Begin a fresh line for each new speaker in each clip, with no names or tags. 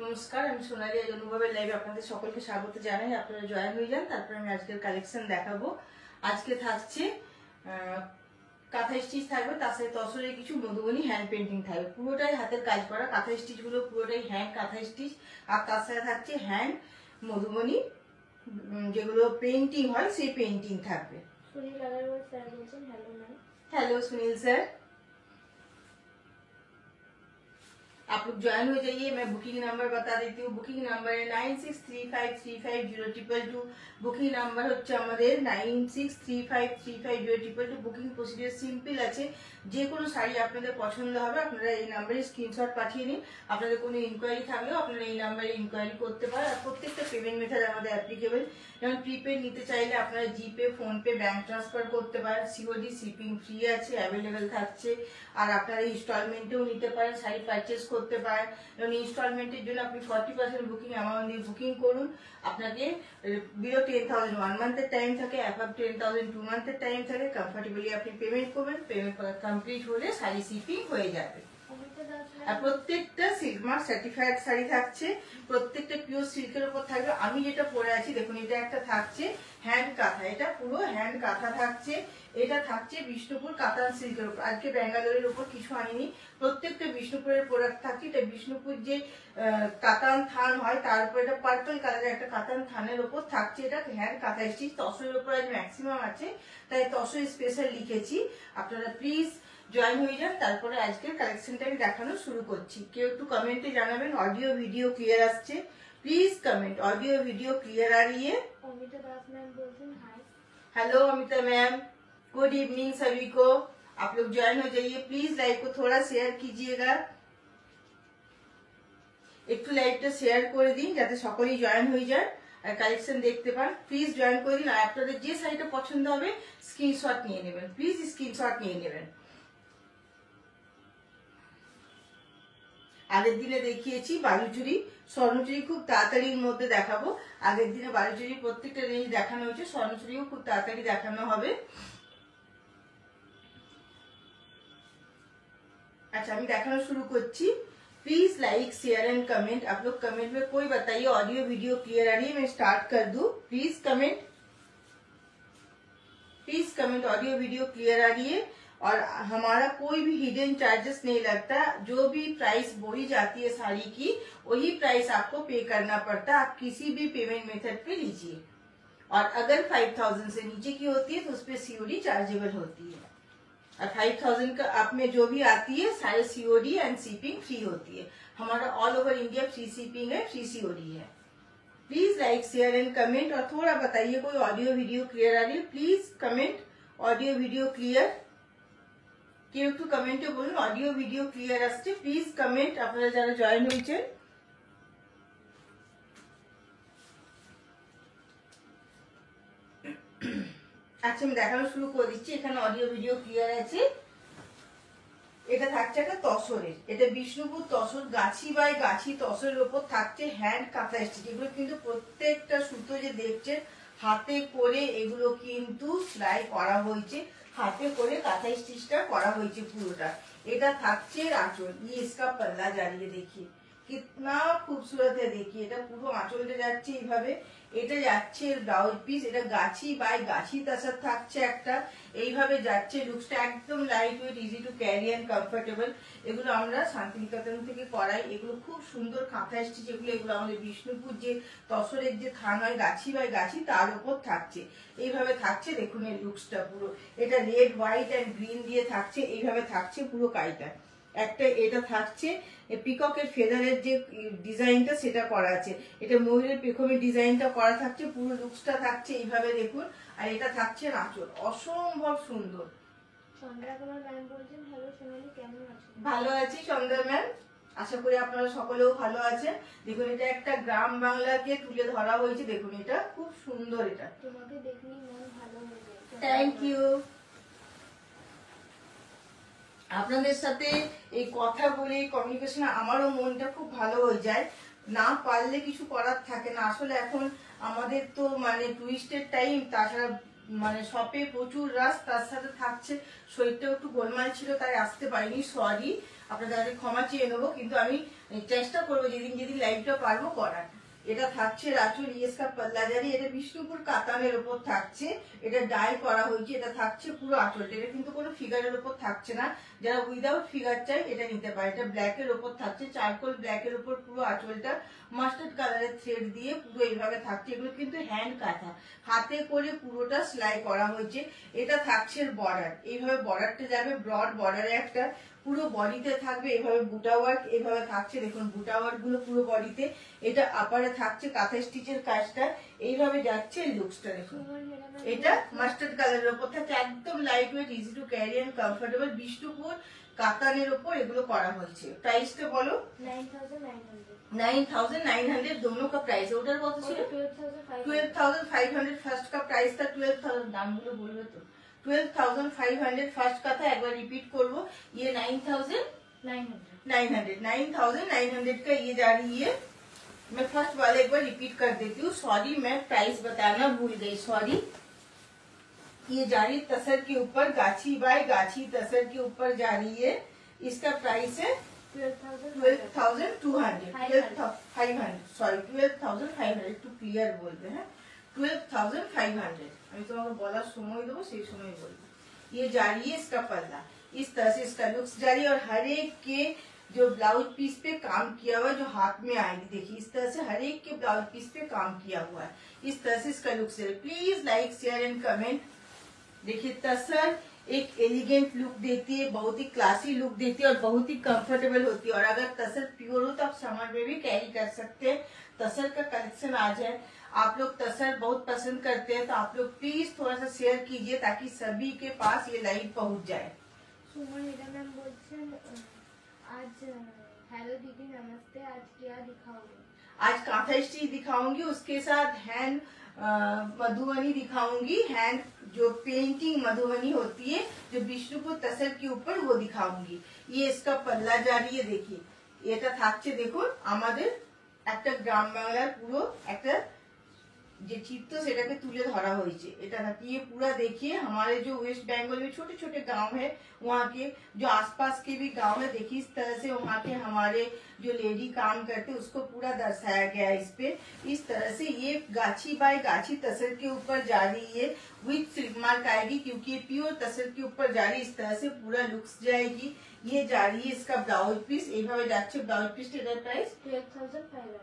নমস্কার, আমি সোনালী আজ অনুভবের লাইভে আপনাদের সকলকে স্বাগত জানাই। আপনারা জয়েন হয়ে যান, তারপরে আমি আজকের কালেকশন দেখাবো। আজকে থাকছে কাঁথা স্টিচ থাকবে, তার সাথে তসরের কিছু মধুবনী হ্যান্ড পেন্টিং থাকবে। পুরোটাই হাতের কাজ করা কাঁথা স্টিচগুলো, পুরোটাই হ্যান্ড কাঁথা স্টিচ। আর তার সাথে থাকছে হ্যান্ড মধুবনী, যেগুলো পেন্টিং হয় সেই পেন্টিং থাকবে।
सुनील अग्रवाल सर बोलছেন hello ma'am.
Hello Sunil sir, आप लोग ज्वाइन हो जाइए। मैं बुकिंग नंबर बता देती हूँ। बुकिंग नंबर है 9635350222। বুকিং নাম্বার হচ্ছে আমাদের 9635350222। বুকিং প্রসিডিউর সিম্পল আছে। যে কোনো শাড়ি আপনাদের পছন্দ হবে আপনারা এই নাম্বারে স্ক্রিনশট পাঠিয়ে নিন। আপনাদের কোনো ইনকোয়ারি থাকলেও আপনারা এই নাম্বারে ইনকোয়ারি করতে পারেন। আর প্রত্যেকটা পেমেন্ট মেথড আমাদের অ্যাপ্লিকেবল। যেমন প্রিপেড নিতে চাইলে আপনারা জিপে, ফোনপে, ব্যাংক ট্রান্সফার করতে পারেন। সিওডি শিপিং ফ্রি আছে, অ্যাভেলেবেল থাকছে। আর আপনারা ইনস্টলমেন্টেও নিতে পারেন, শাড়ি পারচেস করতে পারেন। এবং ইনস্টলমেন্টের জন্য আপনি 40% বুকিং অ্যামাউন্ট দিয়ে বুকিং করুন। আপনাকে বিলো 10,000 1 মান্থের টাইম থাকে, অ্যাবাভ 10,000 2 মান্থের টাইম থাকে। কমফর্টেবলি আপনি পেমেন্ট করবেন। পেমেন্ট কমপ্লিট হলে শাড়ি শিপিং হয়ে যাবে। আর প্রত্যেকটা সিল্ক মার্ক সার্টিফাইড শাড়ি থাকছে, প্রত্যেকটা পিওর সিল্কের উপর থাকবে। আমি যেটা পরে আছি দেখুন, এটা একটা থাকছে হ্যান্ড কাঁথা, এটা পুরো হ্যান্ড কাঁথা থাকছে। এটা থাকছে বিষ্ণুপুর কাতান সিল্কের উপর। আজকে ব্যাঙ্গালোরের উপর কিছু আনিনি, প্রত্যেকটা বিষ্ণুপুরের প্রোডাক্ট থাকছে। এটা বিষ্ণুপুর যে কাতান থান হয় তার উপর এটা পার্পল কালারের একটা কাতান থানের উপর থাকছে। এটা হ্যান্ড কাঁথা স্টিচ। তসরের উপর আজ ম্যাক্সিমাম আছে, তাই তসর স্পেশাল লিখেছি। আপনারা প্লিজ জয়েন হয়ে যান। তারপরে আজকের কালেকশনটা আমি দেখানো শুরু করছি। কেউ একটু কমেন্টে জানাবেন অডিও ভিডিও ক্লিয়ার আসছে। Please comment audio video clear आ रही है।
अमिता दास मैम बोलते हैं hi.
Hello Amita ma'am, good evening सभी को। आप लोग ज्वाइन हो जाइए। प्लीज लाइव को थोड़ा शेयर कीजिएगा, একটু লাইভটা শেয়ার করে দিন যাতে সকলেই জয়েন হয়ে যায় আর কালেকশন দেখতে পান। প্লিজ জয়েন করে দিন। আর আপনাদের যে শাড়িটা পছন্দ হবে স্ক্রিনশট নিয়ে নেবেন, প্লিজ স্ক্রিনশট নিয়ে নেবেন। আগের দিনে দেখিয়েছি বালুচুরি, স্বর্ণচুরি খুব তাড়াতাড়ির মধ্যে দেখাবো। আগের দিনে বালুচুরি প্রত্যেকটা রেঞ্জ দেখানো হয়েছে, স্বর্ণচুরিও খুব তাড়াতাড়ি দেখানো হবে। अच्छा, আমি দেখানো শুরু করছি। Please like share and comment. आप लोग कमेंट में कोई बताइए ऑडियो वीडियो क्लियर आ रही है, मैं स्टार्ट कर दूं। Please comment, please comment audio video clear आ रही है। और हमारा कोई भी हिडन चार्जेस नहीं लगता। जो भी प्राइस बोली जाती है साड़ी की, वही प्राइस आपको पे करना पड़ता है। आप किसी भी पेमेंट मेथड पे लीजिए। और अगर 5,000 से नीचे की होती है तो उस पर सीओडी चार्जेबल होती है। और 5,000 का आप में जो भी आती है सारे सीओडी एंड शिपिंग फ्री होती है। हमारा all over India free shipping है, फ्री सीओडी है। Please like share and comment. और थोड़ा बताइए कोई ऑडियो वीडियो क्लियर आ रही है। Please comment audio video clear. কেউ একটু কমেন্টে বলুন অডিও ভিডিও ক্লিয়ার আসছে। প্লিজ কমেন্ট আপনারা যারা জয়েন হয়েছেন। আচ্ছা, আমি দেখানো শুরু করে দিচ্ছি। এখানে অডিও ভিডিও ক্লিয়ার আছে। এটা থাকছে একটা তসরের, এটা বিষ্ণুপুর তসর, গাছি বাই গাছি তসরের উপর থাকছে হ্যান্ড কাঁথা স্টিচ। এগুলো কিন্তু প্রত্যেকটা সুতো যে দেখছেন হাতে করে, এগুলো কিন্তু সেলাই করা হয়েছে, হাতে করে কাঁথা স্টিচটা করা হয়েছে পুরোটা। এটা থাকছে আঁচল। ये इसका पल्ला जा रही है, देखिए कितना खूबसूरत है। देखिए এটা পুরো আঁচলটা যাচ্ছে এইভাবে, এটা যাচ্ছে ব্লাউজ পিস। এটা গাছি বাই গাছি তাসার থাকছে একটা, এইভাবে যাচ্ছে। লুকসটা একদম light weight, easy to carry and comfortable. এগুলো আমরা শান্তিনিকেতন থেকে করাই। এগুলো খুব সুন্দর কাঁথা স্টিচ। এগুলো আমাদের বিষ্ণুপুর যে তসরের যে থান হয় গাছি বাই গাছি তার উপর থাকছে, এইভাবে থাকছে। দেখুন এই লুকসটা পুরো, এটা রেড হোয়াইট এন্ড গ্রিন দিয়ে থাকছে, এইভাবে থাকছে পুরো কাইটা। একটা এটা থাকছে পিককের ফেদারের যে ডিজাইনটা সেটা করা আছে, এটা ময়ূরের পেখমের ডিজাইনটা করা থাকছে। পুরো লুকসটা থাকছে এইভাবে দেখুন। আর এটা থাকছে নাচল, অসম্ভব সুন্দর।
সন্ধ্যা কুমার ম্যাম বলছেন হ্যালো সোনালী, কেমন আছো?
ভালো আছি সন্ধ্যা ম্যাম, আশা করি আপনারা সকলেও ভালো আছেন। দেখুন এটা একটা গ্রাম বাংলাকে তুলে ধরা হয়েছে। দেখুন এটা খুব সুন্দর। এটা
তোমাকে দেখলে মন ভালো হয়ে যায়।
Thank you. আপনাদের সাথে এই কথা বলে কমিউনিকেশন আমারও মনটা খুব ভালো হয়ে যায়। না পারলে কিছু করার থাকে না। আসলে এখন আমাদের তো মানে টুরিস্টের টাইম, তাছাড়া মানে শপে প্রচুর রাশ, তার সাথে থাকছে শরীরটাও একটু গোলমাল ছিল তাই আসতে পারিনি, সরি, আপনাদের ক্ষমা চেয়ে নেবো। কিন্তু আমি চেষ্টা করবো যেদিন যেদিন লাইভটা পারবো করার। এটা থাকছে রাচুর ইয়েসকা পাল্লাজারি, এটা বিষ্ণুপুর কাতানের উপর থাকছে, এটা ডাই করা হয়েছে, এটা থাকছে পুরো আঁচলটা, এটা কিন্তু কোনো ফিগারের উপর থাকছে না, যারা উইদাউট ফিগার চাই এটা নিতে পারে। এটা ব্ল্যাকের উপর থাকছে, চারকোল ব্ল্যাকের উপর পুরো আঁচলটা মাস্টার্ড কালারের থ্রেড দিয়ে পুরো এইভাবে থাকছে। এগুলো কিন্তু হ্যান্ড কাঁথা, হাতে করে পুরোটা সেলাই করা হয়েছে। এটা থাকছে বর্ডার, এইভাবে বর্ডারটা যাবে ব্রড বর্ডারে, একটা পুরো বডিতে থাকবে এইভাবে বুটা ওয়ার্ক, এইভাবে থাকছে দেখুন বুটা ওয়ার্ক গুলো পুরো বডিতে। এটা আপারে থাকছে কাঁথা স্টিচের কাজটা, এইভাবে যাচ্ছে লুকসটা দেখুন। এটা মাস্টার্ড কালারের উপর থাকছে, একদম light weight, easy to carry and comfortable, Bishnupur কাতানের উপর এগুলো করা হয়েছে। প্রাইসটা বলো? 9,900 दोनों का प्राइस है। उधर बहुत ছিল 12,500 फर्स्ट का प्राइस था, 12,000 দামগুলো বলবে তো। 12,500 फर्स्ट का था, एक बार रिपीट করবো, ये 9,900 का ये जा रही है। मैं फर्स्ट वाले एक बार रिपीट कर देती हूँ, सॉरी मैं प्राइस बताना भूल गई, सॉरी। ये जा रही तसर के ऊपर, गाछी बाय गाछी तसर के ऊपर जा रही है। इसका प्राइस है 12,500 একটু ক্লিয়ার বলবে, হ্যাঁ 12,500। আমি তোমাকে বলার সময় দেবো, সেই সময় বলবো। ये जा रही है इसका पल्ला, इस तरह से इसका लुक्स जा रही है, और हर एक के जो ब्लाउज पीस पे काम किया हुआ है, जो हाथ में आएगी देखिए, इस तरह से हर एक के ब्लाउज पीस पे काम किया हुआ है। इस तरह से इसका लुक्स है। Please like share and comment. देखिए तसर एक एलिगेंट लुक देती है, बहुत ही क्लासी लुक देती है और बहुत ही कंफर्टेबल होती है। और अगर तसर प्योर हो तो आप समर में भी कैरी कर सकते हैं। तसर का कलेक्शन आ जाए, आप लोग तसर बहुत पसंद करते हैं तो आप लोग प्लीज थोड़ा सा शेयर कीजिए ताकि सभी के पास ये लाइव पहुंच जाए।
सुमन हीरा मैम बोलছেন आज हेलो दीदी नमस्ते, आज क्या दिखाओगे?
आज कांथा स्टिच दिखाऊंगी, उसके साथ हैंड मधुबनी दिखाऊंगी, हैंड जो पेंटिंग मधुबनी होती है जो विष्णुपुर तसर के ऊपर वो दिखाऊंगी। ये इसका पल्ला जा रही है, देखिए এটা থাকছে দেখুন আমাদের একটা গ্রাম বাংলার পুরো একটা যে চিত্র সেটাকে তুলে ধরা হয়েছে। এটা ये पूरा देखिए हमारे जो वेस्ट बंगाल में छोटे छोटे गांव है, वहाँ के जो आसपास के भी गांव है, देखिए इस तरह से वहाँ के हमारे जो लेडी काम करते हैं उसको पूरा दर्शाया गया है इस पे। इस तरह से ये गाछी बाय गाछी तसर के ऊपर जा रही है, विथ सिल्क मार्क आएगी क्योंकि ये प्योर तसर के ऊपर जा रही है। इस तरह से पूरा लुक्स जाएगी। ये जा रही है इसका ब्लाउज पीस, এইভাবে যাচ্ছে ब्लाउज पीस। इसका प्राइस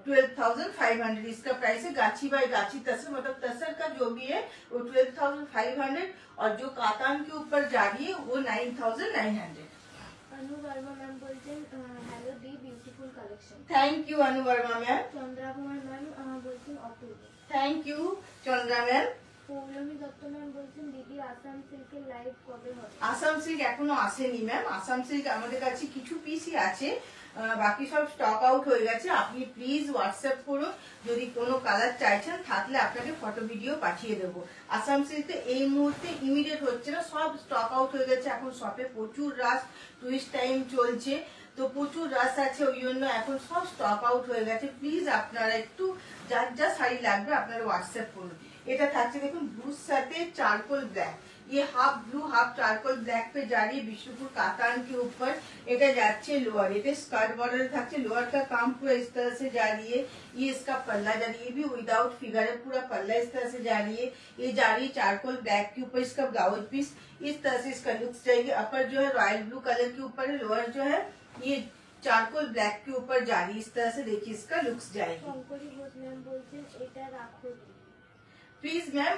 12,500 इसका प्राइस है। गाछी बाय गाछी तसर मतलब तसर का जो भी है वो 12,500 और जो कातान के ऊपर जा रही है वो 9,900।
अनु वर्मा मैम बोलছেন हेलो दी beautiful collection.
Thank you Anu Varma ma'am.
Chandra Kumar ma'am बोलছেন अपूर्व।
Thank you Chandra ma'am.
Poulami Dutta ma'am বলছেন দিদি আসাম সিল্কের লাইভ কবে হবে?
আসাম সিল্ক এখনো আসেনি ম্যাম, আসাম সিল্ক আমাদের কাছে কিছু পিসই আছে, বাকি সব স্টক আউট হয়ে গেছে। আপনি প্লিজ হোয়াটসঅ্যাপ করুন, যদি কোনো কালার চাইছেন থাকলে আপনাকে ফটো ভিডিও পাঠিয়ে দেবো। আসাম সিল্কে এই মুহূর্তে ইমিডিয়েট হচ্ছে না, সব স্টক আউট হয়ে গেছে। এখন শপে প্রচুর রাশ, টুরিস্ট টাইম চলছে তো প্রচুর রাশ আছে, ওই জন্য এখন সব স্টক আউট হয়ে গেছে। প্লিজ আপনারা একটু যার যা শাড়ি লাগবে আপনারা হোয়াটসঅ্যাপ করুন। এটা থাকছে দেখুন ব্লুর সাথে চারकोल ब्लैक, ये half blue half charcoal black पे जा रही है विष्णुपुर कातान के ऊपर। এটা যাচ্ছে लोअर, এটা स्कर्ट बॉर्डर থাকছে, लोअर का काम पूरा इस तरह से जा रही है। ये इसका पल्ला जा रही है, ये भी विदाउट फिगर है, पूरा पल्ला इस तरह से जा रही है। ये जा रही है चारकोल ब्लैक के ऊपर, इसका ब्लाउज पीस इस तरह से इसका लुक्स जाएगी। अपर जो है रॉयल ब्लू कलर के ऊपर है, लोअर जो है ये चारकोल ब्लैक के ऊपर जा रही है। इस तरह से देखिए इसका लुक्स जाएगी।
শঙ্করী ঘোষ ম্যাম বলছেন এটা রাখো
প্লিজ ম্যাম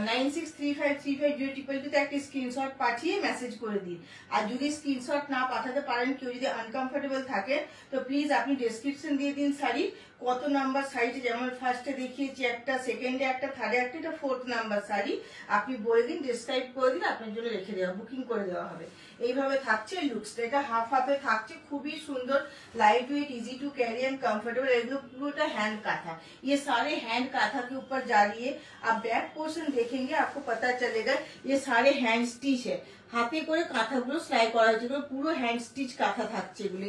9635350222 একটা স্ক্রিনশট পাঠিয়ে মেসেজ করে দিন। আর যদি স্ক্রিনশট না পাঠাতে পারেন, কেউ যদি আনকমফোর্টেবল থাকে তো প্লিজ আপনি ডেসক্রিপশন দিয়ে দিন শাড়ি কত নাম্বার শাড়িটা, যেমন ফার্স্টে দেখিয়েছি একটা, সেকেন্ডে একটা, থার্ডে একটা, এটা 4th নাম্বার শাড়ি। আপনি বলে দিন, ডেসক্রাইব করে দিন, আপনার জন্য রেখে দেওয়া বুকিং করে দেওয়া হবে। এইভাবে থাকছে লুকসটা, এটা হাফ হাফে থাকছে, খুবই সুন্দর, light weight, easy to carry and comfortable. एगो पूरा हैंड काथा, ये सारे हैंड काथा के ऊपर जा रही है। आप बैक पोर्शन देखेंगे आपको पता चलेगा ये सारे हैंड स्टिच है, হাতে করে কাঁথাগুলো সেলাই করা হয়েছে, পুরো হ্যান্ড স্টিচ কাঁথা থাকছে এগুলো।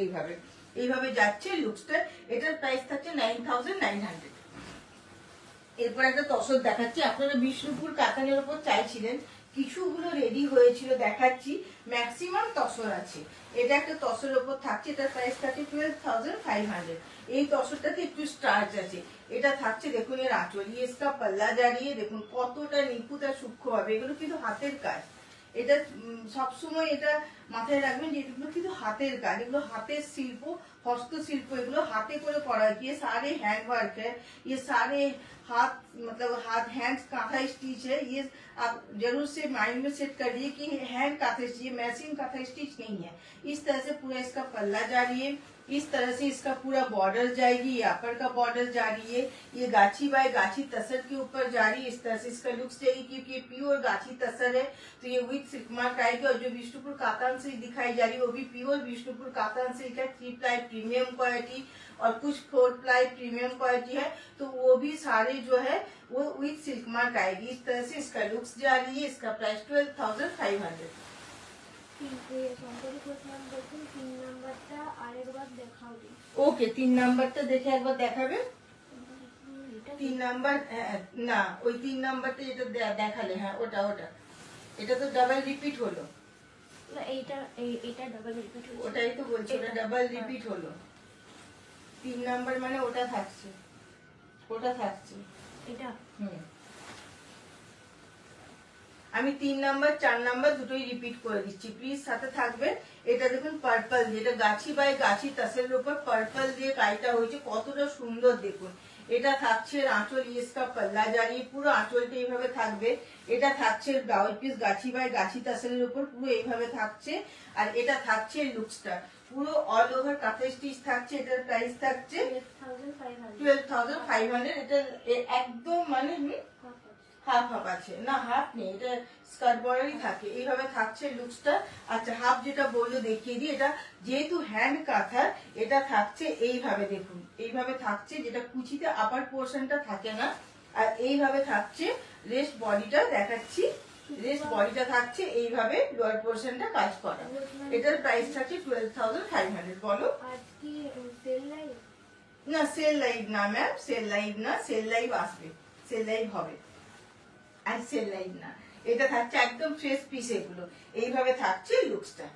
এইভাবে যাচ্ছে লুকসটা। এটার প্রাইস থাকছে 9,900। এরপর একটা তসর দেখাচ্ছি। আপনারা বিষ্ণুপুর কাতানের উপর চাইছিলেন, কিছুগুলো রেডি হয়েছিল দেখাচ্ছি, ম্যাক্সিমাম তসর আছে। এটা একটা তসরের উপর থাকছে, এটার প্রাইস থাকছে 12,500। এই তসরটাতে একটু স্টার্চ আছে। এটা থাকছে দেখুন এর আঁচল, ইয়েসকা পাল্লা জারিয়ে দেখুন কতটা নিখুঁত আর সূক্ষ্ম হবে। এগুলো কিন্তু হাতের কাজ। এটা সবসময় এটা মাথায় রাখবেন যে এগুলো কিন্তু হাতের কাজ, এগুলো হাতের শিল্প, হস্তশিল্প, এগুলো হাতে করে করা হয়। ये सारे हैंड वर्क है, ये सारे हाथ मतलब हाथ हैंड कांथा स्टिच है। ये आप जरूर से माइंड में सेट करिए कि हैंड कांथा स्टिच, ये मशीन कांथा स्टिच नहीं है। इस तरह से पूरा इसका पल्ला जारी है, इस तरह से इसका पूरा बॉर्डर जाएगी, ये अपर का बॉर्डर जा रही है, ये गाछी बाय गाछी तसर के ऊपर जा रही है। इस तरह से इसका लुक्स जाएगी, क्योंकि ये प्योर गाछी तसर है तो ये विथ सिल्क मार्क आएगी। और जो विष्णुपुर कातान से दिखाई जा रही है वो भी प्योर विष्णुपुर कातान सिल्क है, 3 प्लाई प्रीमियम क्वालिटी और कुछ 4 प्लाई प्रीमियम क्वालिटी है, तो वो भी सारे जो है वो विथ सिल्क मार्क आएगी। इस तरह से इसका लुक्स जा रही है। इसका प्राइस 12,500। ওকে, 3 নাম্বারটা দেখে একবার দেখাবেন। 3 নাম্বার না, ওই 3 নাম্বারটা যেটা দেখালে, হ্যাঁ ওটা ওটা। এটা তো ডাবল রিপিট হলো।
এটা ডাবল রিপিট হলো,
ওটাই তো বলছি, ওটা ডাবল রিপিট হলো। 3 নাম্বার মানে ওটা থাকছে, ওটা থাকছে
এটা।
আমি 3 নাম্বার 4 নাম্বার দুটোই রিপিট করে দিচ্ছি, প্লিজ সাথে থাকবেন। এটা দেখুন পার্পল দিয়ে, এটা গাছি বাই গাছি তাসের উপর পার্পল দিয়ে কাজটা হয়েছে, কতটা সুন্দর দেখুন। এটা থাকছে আঁচল, ইয়েসকা পাল্লা জারি, পুরো আঁচলটা এইভাবে থাকবে। এটা থাকছে ব্লাউজ পিস গাছি বাই গাছি তাসের উপর পুরো এইভাবে থাকছে। আর এটা থাকছে লুকসটা পুরো অল ওভার কাঁথা স্টিচ থাকছে। এটার প্রাইস থাকছে 12,500। এটা একদম মানে হাফ হাফ আছে না, হাফ নেই, এটা স্কার্ট বর্ডারই থাকে। এইভাবে থাকছে লুকসটা। আচ্ছা, হাফ যেটা বললো দেখিয়ে দিই। এটা যেহেতু হ্যান্ড কাঁথা, এটা থাকছে এইভাবে দেখুন, এইভাবে থাকছে, যেটা কুচিতে আপার পোর্শনটা থাকে না। আর এইভাবে থাকছে রেস্ট বডিটা দেখাচ্ছি, রেস্ট বডিটা থাকছে এইভাবে, লোয়ার পোর্শনটা কাজ করা। এটার প্রাইস থাকছে 12,500। বলো। না সেল লাইভ না ম্যাম, সেল লাইভ না, সেল লাইভ আসবে, সেল লাইভ হবে, আর সেল লাইভ না। এটা থাকছে একদম ফ্রেশ পিস। এগুলো এইভাবে থাকছে লুকসটা,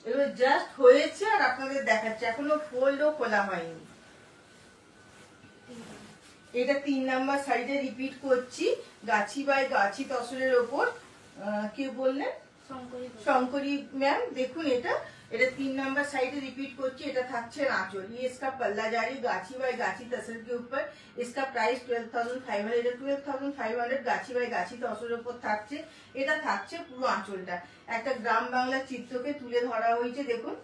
এগুলো জাস্ট হয়েছে আর আপনাদের দেখাচ্ছে, এখনো ফোল্ডও খোলা হয়নি। এটা 3 নাম্বার সাইডে রিপিট করছি, গাছি বাই গাছি তসরের ওপর। কে বললেন? শঙ্করী ম্যাম। দেখুন এটা 3 नंबर साइड रिपीट করছি। এটা থাকছে আঁচল, ये इसका पल्ला जारी गाछी बाय गाछी तसर के ऊपर। इसका प्राइस 12,500। এটা 12,500 গাছি বাই গাছি তসরের উপর থাকছে। এটা থাকছে পুরো আঁচলটা, একটা গ্রাম বাংলা চিত্রকে তুলে ধরা হয়েছে। দেখুন।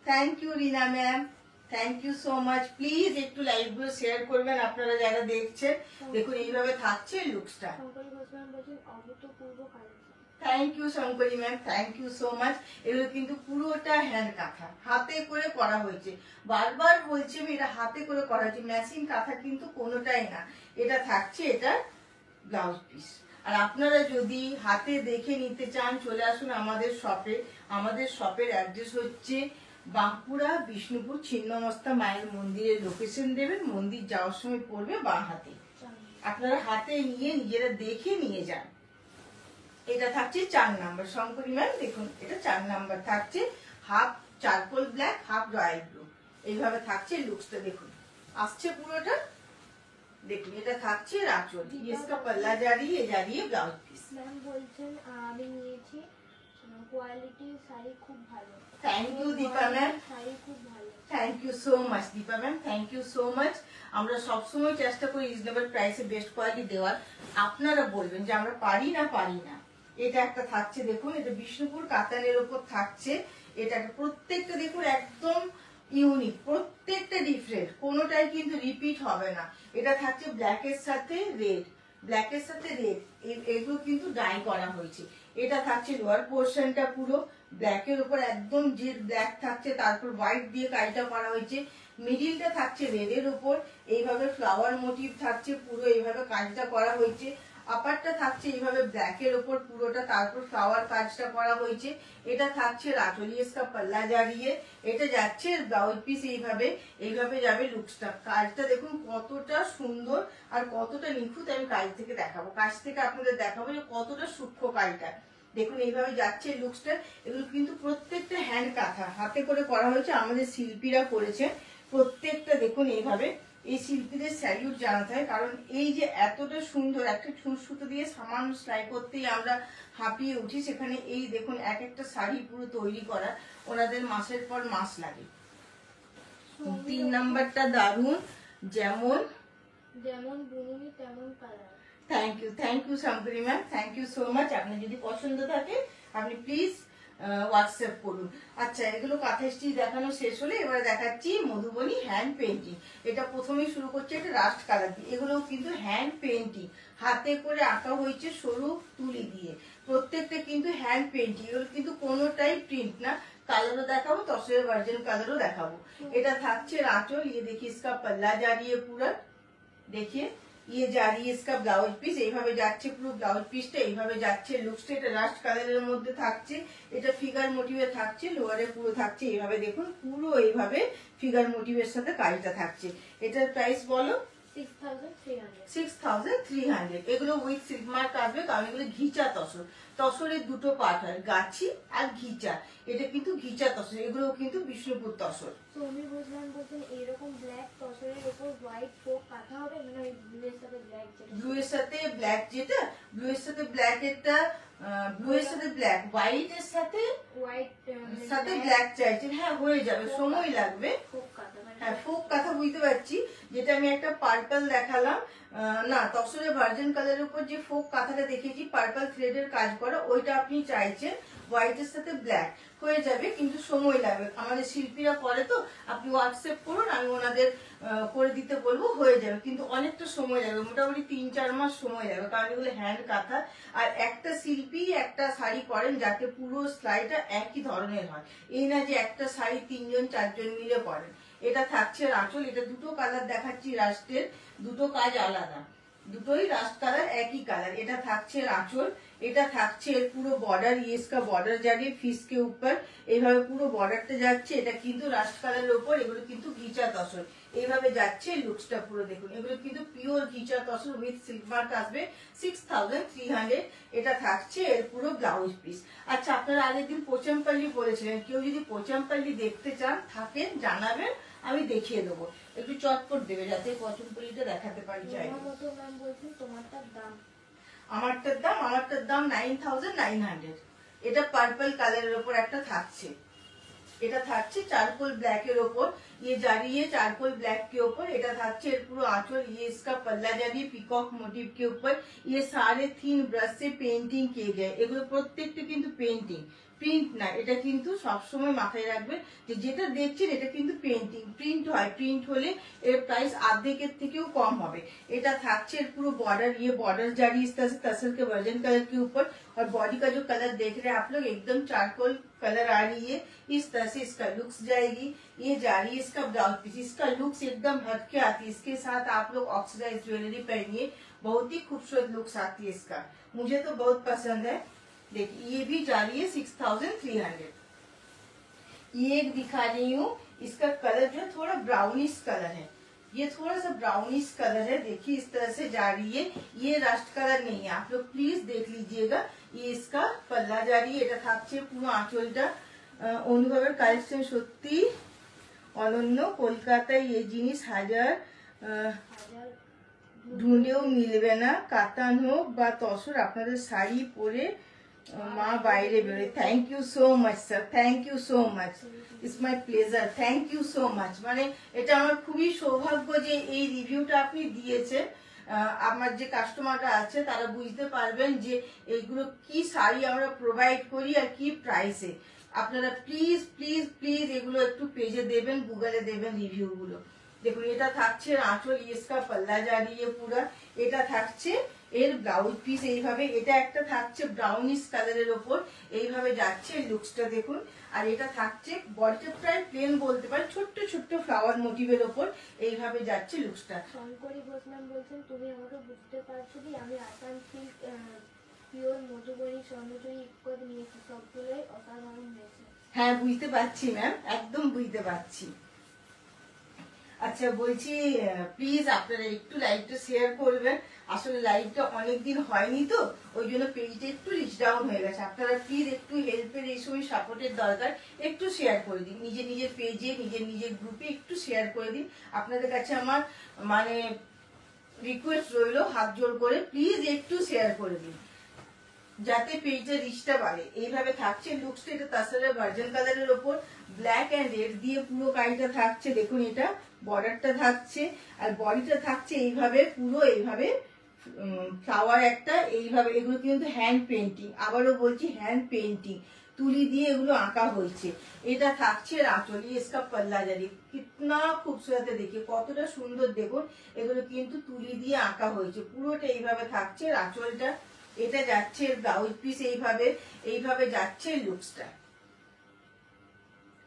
Thank you Rina ma'am, thank you so much. Please একটু লাইভ গুলো শেয়ার করবেন আপনারা যারা দেখছেন। দেখুন এইভাবে থাকছে লুকসটা। Thank you Shankari ma'am, thank you so much. এগুলো কিন্তু পুরোটা হ্যান্ড কাঁথা, হাতে করে করা হয়েছে। বারবার বলছি আমি, এটা হাতে করে করা হয়েছে, মেশিন কাঁথা কিন্তু কোনোটাই না। এটা থাকছে এটা ব্লাউজ পিস। আর আপনারা যদি হাতে দেখে নিতে চান চলে আসুন আমাদের শপে। আমাদের শপের অ্যাড্রেস হচ্ছে বাঁকুড়া বিষ্ণুপুর ছিন্নমস্তা মায়ের মন্দিরের লোকেশন দেবেন, মন্দির যাওয়ার সময় পড়বে বাঁ হাতে। আপনারা হাতে নিয়ে নিজেরা দেখে নিয়ে যান। এটা থাকছে 4 নাম্বার শঙ্করী ম্যাম। দেখুন এটা 4 নাম্বার থাকছে, half charcoal black, half royal blue. এইভাবে থাকছে লুকসটা। দেখুন আসছে পুরোটা। দেখুন এটা থাকছে আঁচল, इसका पल्ला जारी है, जारी है ब्लाउज পিস।
ম্যাম বলছেন আমি নিয়েছি, কোয়ালিটি শাড়ি খুব ভালো।
Thank you Dipa ma'am,
sari খুব ভালো।
Thank you so much Dipa ma'am, thank you so much. আমরা সবসময় চেষ্টা করি রিজনেবল প্রাইসে বেস্ট কোয়ালিটি দেওয়ার। আপনারা বলবেন যে আমরা পারি না পারি না। এটা একটা থাকছে দেখুন, এটা বিষ্ণুপুর কাতানের উপর থাকছে। এটা প্রত্যেকটা দেখুন একদম ইউনিক, প্রত্যেকটা ডিফারেন্ট, কোনোটাই কিন্তু রিপিট হবে না। এটা থাকছে ব্ল্যাকের সাথে রেড, ব্ল্যাকের সাথে রেড, এগুলো কিন্তু ডাই করা হয়েছে। এটা থাকছে লোয়ার পোর্শনটা পুরো ব্ল্যাকের উপর একদম জেড ব্ল্যাক থাকছে, তারপর হোয়াইট দিয়ে কাজটা করা হয়েছে। মিডিলটা থাকছে রেডের উপর, এইভাবে ফ্লাওয়ার মোটিভ থাকছে, পুরো এইভাবে কাজটা করা হয়েছে। আপারটা থাকছে এইভাবে ব্ল্যাকের ওপর পুরোটা, তারপর ফ্লাওয়ার কাজটা করা হয়েছে। এটা থাকছে রাচলি ইসকা পাল্লা জারিয়ে, এটা যাচ্ছে ব্লাউজ পিস এইভাবে এইভাবে যাবে লুকসটা। কাজটা দেখুন কতটা সুন্দর আর কতটা নিখুঁত, আমি কাজ থেকে দেখাবো, কাজ থেকে আপনাদের দেখাবো যে কতটা সূক্ষ্ম কাজটা। দেখুন এইভাবে যাচ্ছে লুকসটা। এগুলো কিন্তু প্রত্যেকটা হ্যান্ড কাঁথা হাতে করে করা হয়েছে, আমাদের শিল্পীরা করেছে প্রত্যেকটা। দেখুন এইভাবে এই শিল্পীদের স্যালিউট জানাতে হয়, কারণ এই যে এতটা সুন্দর একটা সুতো দিয়ে সামান্য সেলাই করতেই আমরা হাঁপিয়ে উঠি, সেখানে এই দেখুন এক একটা শাড়ি পুরো তৈরি করা ওনাদের মাসের পর মাস লাগে। 3 নাম্বারটা দারুন, যেমন
যেমন বুনুনি তেমন colour.
Thank you Shankari ma'am, thank you so much. আপনার যদি পছন্দ থাকে আপনি প্লিজ হোয়াটসঅ্যাপ করুন। আচ্ছা, এগুলো কাঁথা স্টিচ দেখানো শেষ হলে এবার দেখাচ্ছি মধুবনী হ্যান্ড পেন্টিং। এটা প্রথমেই শুরু করছে এটা রাস্ট কালার দিয়ে। এগুলোও কিন্তু হ্যান্ড পেন্টিং, হাতে করে আঁকা হয়েছে সরু তুলি দিয়ে, প্রত্যেকটা কিন্তু হ্যান্ড পেন্টিং। এগুলো কিন্তু কোনোটাই প্রিন্ট না। কালারও দেখাবো, তসরের ভার্জিন কালারও দেখাবো। এটা থাকছে আঁচল, ये देखिए इसका पल्ला जा रही है पूरा, देखिए ये जा रही है इसका ब्लाउज পিস, এইভাবে যাচ্ছে পুরো ব্লাউজ পিসটা, এইভাবে যাচ্ছে লুকসটা। এটা রাস্ট কালারের মধ্যে থাকছে, এটা ফিগার মোটিভে থাকছে, লোয়ারে পুরো থাকছে এইভাবে, দেখুন পুরো এইভাবে ফিগার মোটিভের সাথে কাজটা থাকছে। এটার প্রাইস বলো 6300। এগুলো উইথ সিল্ক মার্ক আসবে, কারণ এগুলো ঘিচা তসর। তসরের দুটো পার্ট হয়, গাছি আর ঘিচা। এটা কিন্তু ঘিচা তসর, এগুলো কিন্তু বিষ্ণুপুর তসর।
তো আমি বুঝলাম বলছেন এরকম ব্ল্যাক তসরের উপর হোয়াইট ফোক কাঁথা হবে, মানে ওই ব্লু এর সাথে ব্ল্যাক,
ব্লু এর সাথে ব্ল্যাক, যেটা ব্লু এর সাথে ব্ল্যাক, এটা ব্লু এর সাথে ব্ল্যাক, হোয়াইট এর সাথে ব্ল্যাক চাইছেন, হ্যাঁ হয়ে যাবে, সময় লাগবে। হ্যাঁ ফোক কাঁথা বুঝতে পারছি, যেটা আমি একটা পার্পল দেখালাম না, তসরের ভার্জিন কালারের উপর যে ফোক কাঁথাটা দেখেছি পার্পল থ্রেডের কাজ করা, ওইটা আপনি চাইছেন হোয়াইটের সাথে ব্ল্যাক, হয়ে যাবে, কিন্তু সময় লাগবে। আমাদের শিল্পীরা করে তো, আপনি হোয়াটসঅ্যাপ করুন, আমি ওনাদের করে দিতে বলবো, হয়ে যাবে, কিন্তু অনেকটা সময় লাগবে, মোটামুটি 3-4 মাস সময় লাগবে, কারণ এগুলো হ্যান্ড কাঁথা। আর একটা শিল্পী একটা শাড়ি করেন যাতে পুরো সেলাইটা একই ধরনের হয়, এই না যে একটা শাড়ি 3-4 মিলে করেন। এটা থাকছে আঁচল, এটা দুটো কালার দেখাচ্ছি রাস্টের, দুটো কাজ আলাদা, দুটোই রাস্ট কালার একই কালার। এটা থাকছে আঁচল, এটা থাকছে পুরো বর্ডার, ইয়েসকা বর্ডার জারিয়ে ফিসকে উপর এইভাবে পুরো বর্ডারটা যাচ্ছে। এটা কিন্তু রাস্ট কালারের উপর, এগুলো কিন্তু ঘিচা তসর, এইভাবে যাচ্ছে লুকসটা পুরো দেখুন। এগুলো কিন্তু pure ghicha tussar with silk mark আসবে 6300। এটা থাকছে এর পুরো ব্লাউজ পিস। আচ্ছা, আপনারা আগের দিন পোচামপাল্লি বলেছিলেন, কেউ যদি পোচামপাল্লি দেখতে চান থাকেন জানাবেন, আমি দেখিয়ে দেবো, একটু চটপট দেবে যাতে পোচামপাল্লিটা দেখাতে পারি। যাই আমারটার দাম 9900। এটা পার্পল কালারের উপর একটা থাকছে, এটা থাকছে चारकोल ब्लैक এর উপর, ये जारी है चारकोल ब्लैक के ऊपर। এটা থাকছে এর পুরো आंचल, ये इसका पल्ला जारी पिकॉक मोटिव के ऊपर। ये सारे 3 ब्रश से पेंटिंग किए गए, এগুলো প্রত্যেকটা কিন্তু পেন্টিং, প্রিন্ট না। এটা কিন্তু সবসময় মাথায় রাখবেন যে যেটা দেখছেন এটা কিন্তু পেন্টিং, প্রিন্ট হয়, প্রিন্ট হলে এর প্রাইস আর্ধেকের থেকেও কম হবে। এটা থাকছে এর পুরো बॉर्डर, ये बॉर्डर जारी इस तरह से तसल के वर्जन कलर के ऊपर, और बॉडी का जो कलर देख रहे हैं आप लोग एकदम चारकोल कलर आ रही है, इस तरह से इसका लुक्स जाएगी। ये जा रही है इसका ब्लाउज पीस, इसका लुक्स एकदम हटके आती है। इसके साथ आप लोग ऑक्सीडाइज ज्वेलरी पहनिए, बहुत ही खूबसूरत लुक्स आती है इसका, मुझे तो बहुत पसंद है। देखिए ये भी जा रही है 6300। ये एक दिखा रही हूँ, इसका कलर जो थोड़ा ब्राउनिश कलर है, ये थोड़ा सा ब्राउनिश कलर है, देखिए इस तरह से जा रही है। ये रस्ट कलर नहीं है, आप लोग प्लीज देख लीजिएगा। ये इसका पल्ला जा रही है, এটা থাকছে পুরো আঁচলটা। অনুভবের কালেকশন সত্যি অনন্য, কলকাতায় এই জিনিস হাজার ঢুঁড়েও মিলবে না। কাতান হোক বা তসর, আপনাদের শাড়ি পরে মা বাইরে বেরোয়। Thank you so much sir, thank you so much, it's my pleasure, thank you so much. মানে এটা আমার খুবই সৌভাগ্য যে এই রিভিউটা আপনি দিয়েছেন। আমার যে কাস্টমাররা আছে তারা বুঝতে পারবেন যে এইগুলো কি শাড়ি আমরা প্রোভাইড করি আর কি প্রাইসে। আপনারা প্লিজ প্লিজ প্লিজ এগুলো একটু পেজে দেবেন, গুগলে দেবেন রিভিউগুলো। দেখুন এটা থাকছে আঁচল, ইয়েসকা পাল্লা জারিয়ে পুরা। এটা থাকছে এর ব্লাউজ পিস এইভাবে, এটা একটা থাকছে ব্রাউনিশ কালারের ওপর এইভাবে যাচ্ছে লুকসটা দেখুন। আর এটা থাকছে বডিটা প্রায় প্লেন বলতে পারেন, ছোট্ট ছোট্ট ফ্লাওয়ার মোটিভের ওপর এইভাবে যাচ্ছে লুকসটা।
শঙ্করী ঘোষ ম্যাম বলছেন তুমি আমাকে বুঝতে পারছো কি, আমি আসাম সিল্ক পিওর মধুবনী স্বর্ণচুরি ইক্কত নিয়েছি, সবগুলোই অসাধারণ হয়েছে।
হ্যাঁ বুঝতে পারছি ম্যাম, একদম বুঝতে পারছি। আচ্ছা বলছি প্লিজ আপনারা একটু লাইভটা শেয়ার করবেন, আসলে লাইভটা অনেকদিন হয়নি তো ওই জন্য পেজটা একটু রিচ ডাউন হয়ে গেছে। আপনারা প্লিজ একটু হেল্পের এই সময় সাপোর্টের দরকার, একটু শেয়ার করে দিন নিজের নিজের পেজে, নিজের নিজের গ্রুপে একটু শেয়ার করে দিন। আপনাদের কাছে আমার মানে রিকোয়েস্ট রইলো হাত জোর করে, প্লিজ একটু শেয়ার করে দিন যাতে পেজটা রিচটা বাড়ে। এইভাবে থাকছে লুকসটা, এটা তাছাড়া ভার্জিন কালারের ওপর ব্ল্যাক অ্যান্ড রেড দিয়ে পুরো কাজটা থাকছে দেখুন। এটা বর্ডারটা থাকছে আর বডিটা থাকছে এইভাবে পুরো এইভাবে ফ্লাওয়ার একটা এইভাবে। এগুলো কিন্তু হ্যান্ড পেন্টিং, আবারও বলছি হ্যান্ড পেন্টিং, তুলি দিয়ে এগুলো আঁকা হয়েছে। এটা থাকছে আঁচল, इसका पल्ला জারি কিতনা খুবসুরত দেখি, কতটা সুন্দর দেখুন। এগুলো কিন্তু তুলি দিয়ে আঁকা হয়েছে, পুরোটা এইভাবে থাকছে আঁচলটা। এটা যাচ্ছে ব্লাউজ পিস এইভাবে, এইভাবে যাচ্ছে লুকসটা।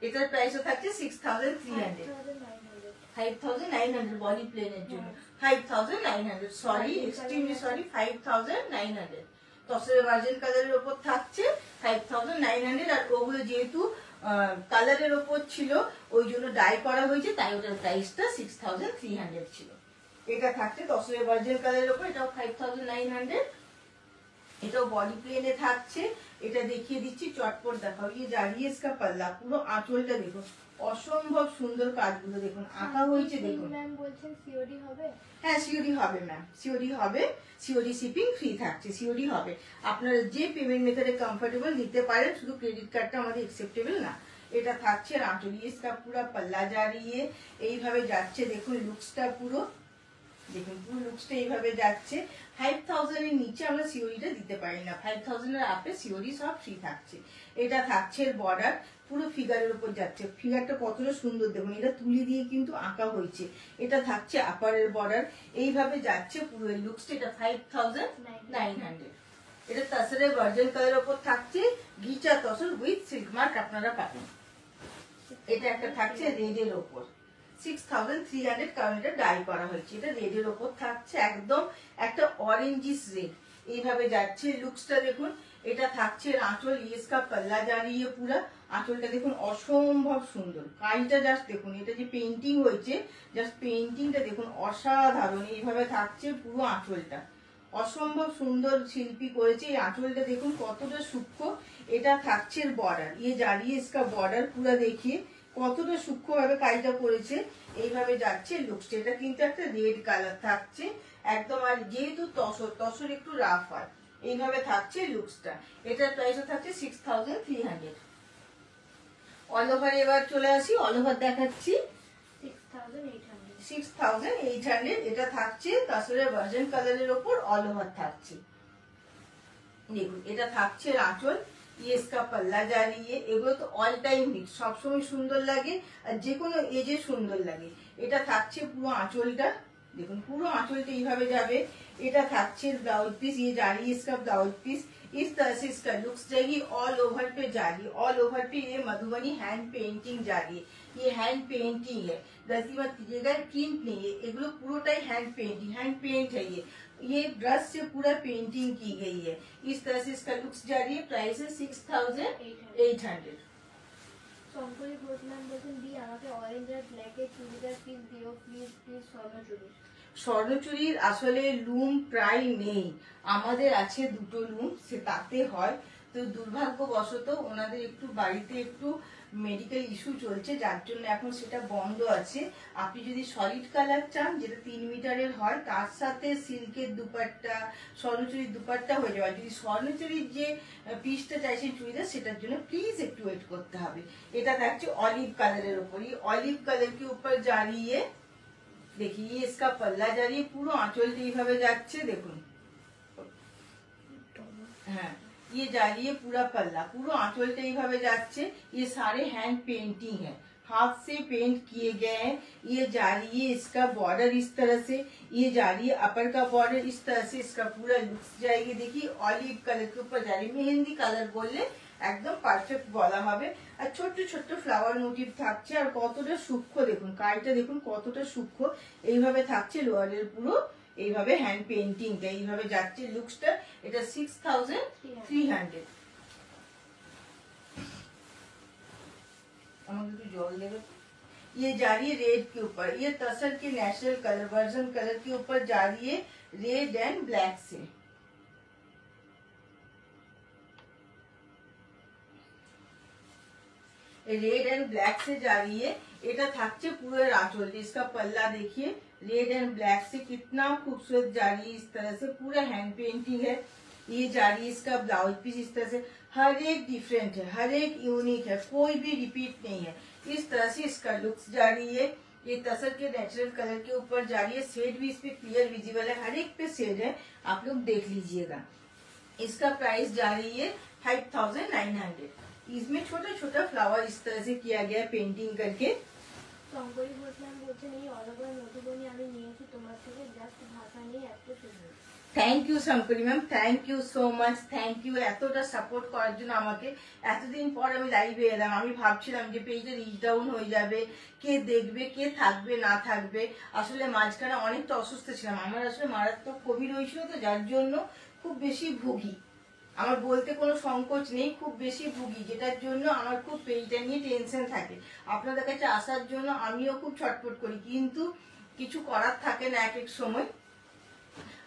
এটার প্রাইসও থাকছে 6300, 5900 বডি প্লেনের জন্য 5900, সরি এক্সট্রিমলি সরি 5900। তসরের ভার্জিন কালারের উপর থাকছে 5900। আর ওগুলো যেহেতু কালারের উপর ছিল ওই জন্য ডাই করা হয়েছে, তাই ওটার প্রাইসটা 6300 ছিল। এটা থাকছে তসরের ভার্জিন কালারের উপর, এটাও 5900। এটাও বডি প্লেনে থাকছে। এটা দেখিয়ে দিচ্ছি, চটপট দেখাও। ইয়ে জারিয়ে इसका পাল্লা, পুরো আঁচলটা দেখুন, অসম্ভব সুন্দর কাজগুলো দেখুন আঁকা হয়েছে দেখুন।
ম্যাম বলছেন সিওডি হবে?
হ্যাঁ সিওডি হবে ম্যাম, সিওডি হবে, সিওডি শিপিং ফ্রি থাকছে, সিওডি হবে। আপনারা যে পেমেন্ট মেথডে কমফোর্টেবল নিতে পারেন, শুধু ক্রেডিট কার্ডটা আমাদের অ্যাকসেপ্টেবল না। এটা থাকছে আঁচল, इसका পুরো পাল্লা জারিয়ে এইভাবে যাচ্ছে দেখুন লুকসটা পুরো দেখুন, পুরো লুকসটা এইভাবে যাচ্ছে। 5000 এর নিচে আমরা সিওরিটা দিতে পারি না, 5000 এর আপে সিওরি সব ফ্রি থাকছে। এটা থাকছে বর্ডার, পুরো ফিগারের উপর যাচ্ছে, ফিগারটা কতটা সুন্দর দেখুন, এটা তুলি দিয়ে কিন্তু আঁকা হয়েছে। এটা থাকছে আপারের বর্ডার, এইভাবে যাচ্ছে পুরো লুকসটা। এটা 5900। এটা তাসরের ভার্জিন কালারের উপর থাকছে গিচা তসর উইথ সিল্ক মার্ক আপনারা পাবেন। এটা একটা থাকছে রেডের ওপর 6300, কারণ এটা ডাই করা হয়েছে। এটা রেডের ওপর থাকছে একদম একটা অরেঞ্জিস রেড, এইভাবে যাচ্ছে লুকসটা দেখুন। এটা থাকছে আঁচল, इसका পাল্লা জারিয়ে পুরা আঁচলটা দেখুন অসম্ভব সুন্দর কাজটা, জাস্ট দেখুন এটা যে পেন্টিং হয়েছে, জাস্ট পেন্টিংটা দেখুন অসাধারণ। এইভাবে থাকছে পুরো আঁচলটা, অসম্ভব সুন্দর শিল্পী করেছে। এই আঁচলটা দেখুন কতটা সূক্ষ্ম। এটা থাকছে বর্ডার, ইয়ে জারিয়ে इसका বর্ডার পুরা দেখিয়ে কতটা সূক্ষ্মভাবে কাজটা করেছে। এইভাবে যাচ্ছে লুকসটা। এটা কিন্তু একটা রেড কালার থাকছে একদম, আর যেহেতু তসর একটু রাফ হয়, এইভাবে থাকছে লুকসটা। এটার প্রাইসও থাকছে 6300। অল ওভার এবার চলে আসি, অল ওভার দেখাচ্ছি 6800। এটা থাকছে তসরের ভার্জিন কালারের ওপর অল ওভার থাকছে দেখুন। এটা থাকছে আঁচল, इसका পাল্লা জারিয়ে, এগুলো তো অল টাইম হিট, সবসময় সুন্দর লাগে আর যে কোনো এজে সুন্দর লাগে। এটা থাকছে পুরো আঁচলটা দেখুন, পুরো আঁচলটা এইভাবে যাবে। এটা থাকছে ब्लाउज पीस, ये जारी इसका ब्लाउज पीस इस तरह से इसका लुक्स जाएगी। ऑल ओवर पे जारी, ऑल ओवर पे ये मधुबनी हैंड पेंटिंग जारी है, ये हैंड पेंटिंग है, गलती मत कीजिएगा, प्रिंट नहीं है, एगुलो पूरोटाई हैंड पेंटिंग, हैंड पेंट है। ये ब्रश से पूरा पेंटिंग की गई है। इस तरह से इसका लुक्स जारी है, प्राइस है 6800।
শঙ্করী ঘোষ ম্যাম বলছেন দি আমাকে অরেঞ্জ আর ব্ল্যাকের চুড়িদার পিস দিও প্লিজ প্লিজ, স্বর্ণচুরি।
স্বর্ণচুরির আসলে লুম প্রায় নেই, আমাদের আছে দুটো লুম, সে তাতে হয়। তো দুর্ভাগ্যবশত ওনাদের একটু বাড়িতে একটু মেডিকেল ইস্যু চলছে, যার জন্য এখন সেটা বন্ধ আছে। আপনি যদি সলিড কালার চান, যেটা 3 মিটারের হয়, তার সাথে সিল্কের দুপাট্টা, স্বর্ণচুরির দুপাট্টা হয়ে যাবে। যদি স্বর্ণচুরির যে পিসটা চাইছেন চুড়িদার, সেটার জন্য প্লিজ একটু ওয়েট করতে হবে। এটা থাকছে অলিভ কালারের উপর, অলিভ কালার के ऊपर জারিয়ে देखिए इसका पल्ला जारिए, পুরো আঁচলটা এইভাবে যাচ্ছে দেখুন। হ্যাঁ ये जारिए पूरा पल्ला, पूरा आंचलটা এইভাবে যাচ্ছে। ये सारे हैंड पेंटिंग है, हाथ से पेंट किए गए हैं। ये जा रही है इसका बॉर्डर इस तरह से, ये जा रही है अपर का बॉर्डर इस तरह से, इसका पूरा लुक्स जाएगी। देखिए ऑलिव कलर के ऊपर जा रही है, मेहंदी कलर बोलले একদম পারফেক্ট বলা হবে। আর ছোট্ট ছোট্ট ফ্লাওয়ার মোটিভ থাকছে, আর কতটা সূক্ষ্ম দেখুন, কাজটা দেখুন কতটা সূক্ষ্ম। এইভাবে থাকছে লোয়ারের পুরো এইভাবে হ্যান্ড পেন্টিংটা এইভাবে যাচ্ছে লুকসটা। এটা 6300। আমাকে একটু জল দেবে। ये जा रही है रेड के ऊपर, ये तसर के नेचुरल कलर वर्जन कलर के ऊपर जा रही है रेड एंड ब्लैक से। रेड एंड ब्लैक से जा रही है। এটা থাকছে পুরো आंचल, इसका पल्ला देखिए रेड एंड ब्लैक से कितना खूबसूरत जा रही है। इस तरह से पूरा हैंड पेंटिंग है। ये जा रही है इसका ब्लाउज पीस इस तरह से, हर एक डिफरेंट है, हर एक यूनिक है, कोई भी रिपीट नहीं है। इस तरह से इसका लुक्स जा रही है। ये तसर के नेचुरल कलर के ऊपर जा रही है। शेड भी इसमें क्लियर विजिबल है, हर एक पे शेड है, आप लोग देख लीजिएगा। इसका प्राइस जा रही है 5900। इसमें छोटा छोटा फ्लावर इस तरह से किया गया पेंटिंग करके।
শঙ্করী ঘোষ ম্যাম বলছেন এই অলওভার মধুবনী আমি নিয়েছি তোমার থেকে, জাস্ট ভাষা নেই, এত সুন্দর।
Thank you Shankari ma'am, thank you so much, thank you এতটা সাপোর্ট করার জন্য আমাকে। এতদিন পর আমি লাইভে এলাম, আমি ভাবছিলাম যে পেজটা রিচ ডাউন হয়ে যাবে, কে দেখবে কে থাকবে না থাকবে। আসলে মাঝখানে অনেকটা অসুস্থ ছিলাম, আমার আসলে মারাত্মক কোভিড হয়েছিল, তো যার জন্য খুব বেশি ভুগি। আমার বলতে কোনো সংকোচ নেই, খুব বেশি ভুগি, যেটার জন্য আমার খুব পেজটা নিয়ে টেনশন থাকে। আপনাদের কাছে আসার জন্য আমিও খুব ছটফট করি, কিন্তু কিছু করার থাকে না এক এক সময়।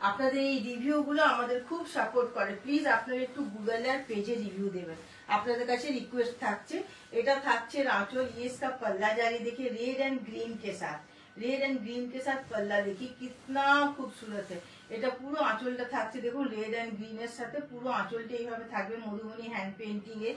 আপনাদের এই রিভিউ গুলো আমাদের খুব সাপোর্ট করে। প্লিজ আপনারা একটু গুগলে আর পেজে রিভিউ দেবেন, আপনাদের কাছে রিকোয়েস্ট থাকছে। এটা থাকছে आंचल, ये इसका पल्ला जारी देखिए रेड एंड ग्रीन के साथ, रेड एंड ग्रीन के साथ पल्ला देखिए कितना खूबसूरत है। এটা পুরো আঁচলটা থাকছে দেখুন রেড এন্ড গ্রিনের সাথে, পুরো আঁচলটা এইভাবে থাকবে মধুবনী হ্যান্ড পেন্টিং এ।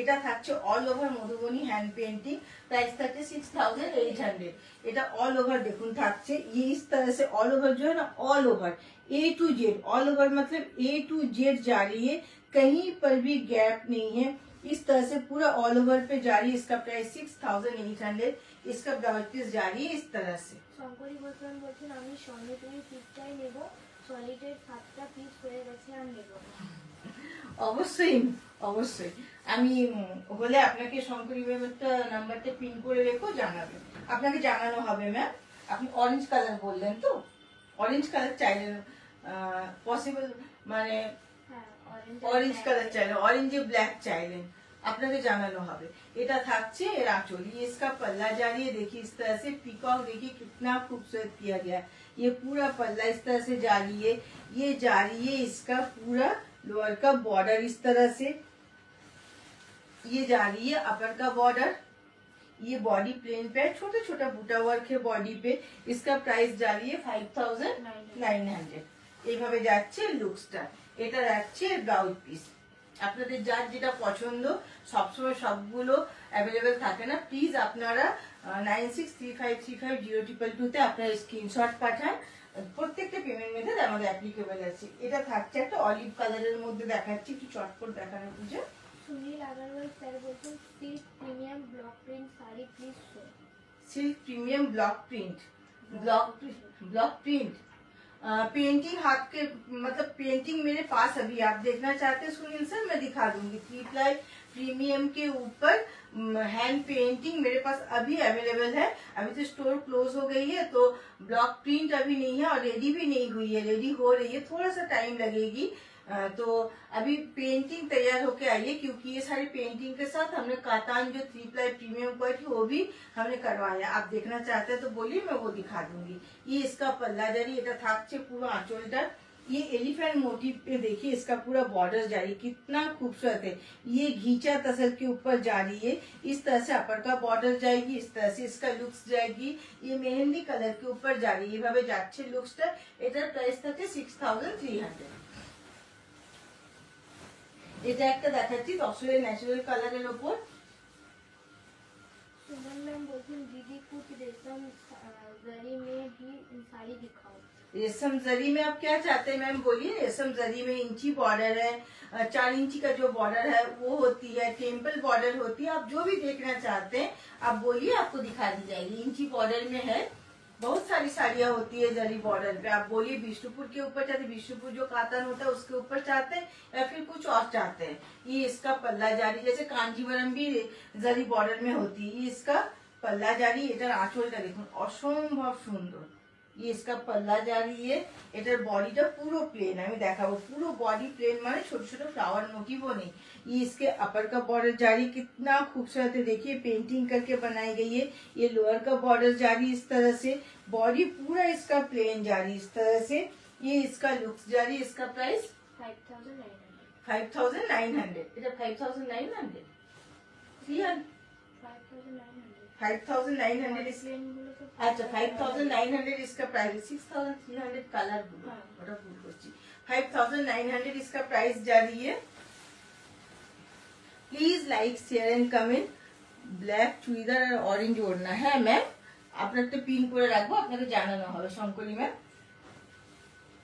এটা থাকছে all over Madhubani hand painting, price থাকছে 6800। এটা অল ওভার দেখুন থাকছে, ये इस तरह से ऑल ओवर जो है ना, all over A to Z, all over मतलब ए टू जेड जा रही है, कहीं पर भी गैप नहीं है। इस तरह से पूरा ऑल ओवर पे जा रही है। इसका प्राइस 6800। इसका ब्लाउज पीस जा रही है इस तरह से।
শঙ্করী ঘোষ ম্যাম বলছেন আমি স্বর্ণচুরি পিসটাই নেব, সলিডের 7টা পিস হয়ে গেছে আর নেব না।
অবশ্যই অবশ্যই, আমি হলে আপনাকে শঙ্করী ম্যামেরটা নাম্বারটা পিন করে রেখো, জানাবেন, আপনাকে জানানো হবে ম্যাম। আপনি অরেঞ্জ কালার বললেন তো, অরেঞ্জ কালার চাইলেন, পসিবল মানে অরেঞ্জ কালার চাইলেন, অরেঞ্জে ব্ল্যাক চাইলেন, আপনাকে জানানো হবে। এটা থাকছে এর आंचल, ये इसका पल्ला जा रही है देखिए इस तरह से, पीकॉक देखिए कितना खूबसूरत किया गया है। ये पूरा पल्ला इस तरह से जा रही है। ये जा रही है इसका पूरा लोअर का बॉर्डर इस तरह से, ये जा रही है अपर का बॉर्डर। ये बॉडी प्लेन पे छोटा छोटा बूटा वर्क है बॉडी पे। इसका प्राइस जा रही है 5900। এইভাবে যাচ্ছে লুকসটা। এটা যাচ্ছে ব্লাউজ পিস। আপনাদের যার যেটা পছন্দ সবসময় সবগুলো অ্যাভেলেবেল থাকে না, প্লিজ আপনারা 9635350222 তে আপনারা স্ক্রিনশট পাঠান। প্রত্যেকটা পেমেন্ট মেথড আমাদের অ্যাপ্লিকেবল আছে। এটা থাকছে একটা অলিভ কালারের মধ্যে, দেখাচ্ছি একটু চটপট দেখানোর বুঝে।
সুনীল আগরওয়াল স্যার বলছেন silk premium block print sari please show.
Silk premium block print, block print painting हाथ के मतलब पेंटिंग मेरे पास अभी आप देखना चाहते हैं सुनील सर, मैं दिखा दूंगी। 3 प्लाई प्रीमियम के ऊपर हैंड पेंटिंग मेरे पास अभी अवेलेबल है। अभी तो स्टोर क्लोज हो गई है, तो ब्लॉक प्रिंट अभी नहीं है और रेडी भी नहीं हुई है, रेडी हो रही है, थोड़ा सा टाइम लगेगी। तो अभी पेंटिंग तैयार होके आई है, क्योंकि ये सारी पेंटिंग के साथ हमने कातान जो 3 प्लाई प्रीमियम क्वालिटी वो भी हमने करवाया। आप देखना चाहते हैं तो बोलिए, मैं वो दिखा दूंगी। ये इसका पल्ला जारी, এটা থাকছে পুরো आंचलটা। ये एलिफेंट मोटिव पे देखिए इसका पूरा बॉर्डर जारी कितना खूबसूरत है। ये घींचा तसर के ऊपर जा रही है, इस तरह से अपर का बॉर्डर जाएगी, इस तरह से इसका लुक्स जाएगी। ये मेहंदी कलर के ऊपर जा रही है, এভাবে যাচ্ছে লুকসটা। এটার প্রাইস থাকে 6300। এটা একটা দেখাচ্ছি তসরের ন্যাচারাল কালারের উপর।
सुमन मैम बोलছেন दीदी कुछ रेशम जरी में भी साड़ी दिखाओ।
रेशम जरी में आप क्या चाहते हैं मैम, बोलिए। रेशम जरी में इंची बॉर्डर है, 4 इंची का जो बॉर्डर है वो होती है, टेम्पल बॉर्डर होती है। आप जो भी देखना चाहते हैं आप बोलिए, आपको दिखा दी जाएगी। इंची बॉर्डर में है, बहुत सारी साड़ियाँ होती है जरी बॉर्डर पे। आप बोलिए विष्णुपुर के ऊपर चाहते, विष्णुपुर जो कातन होता है उसके ऊपर चाहते हैं या फिर कुछ और चाहते हैं। ये इसका पल्ला जारी, जैसे कांजीवरम भी जरी बॉर्डर में होती है। ये इसका पल्ला जारी, एटार आঁচলটা দেখুন অসম্ভব সুন্দর। ये इसका पल्ला जारी है। এটার বডিটা পুরো প্লেন, আমি দেখাবো। পুরো বডি प्लेन माने छोटे छोटे फ्लावर मोटिव नहीं। ये इसके अपर का बॉर्डर जारी कितना खूबसूरत है, देखिए पेंटिंग करके बनाई गई है। ये लोअर का बॉर्डर जारी इस तरह से, बॉडी पूरा इसका प्लेन जारी इस तरह से। ये इसका लुक्स जारी। इसका प्राइस 5900। এটা 5900 5900 अच्छा 5900 इसका प्राइस। 6300 कलर ওটা ভুল করছি। 5900 इसका प्राइस जारी है। Please like share and comment. Black churidar আর অরেঞ্জ ওড়না। হ্যাঁ ম্যাম, আপনারটা পিন করে রাখবো, আপনাকে জানানো হবে শঙ্করী ম্যাম।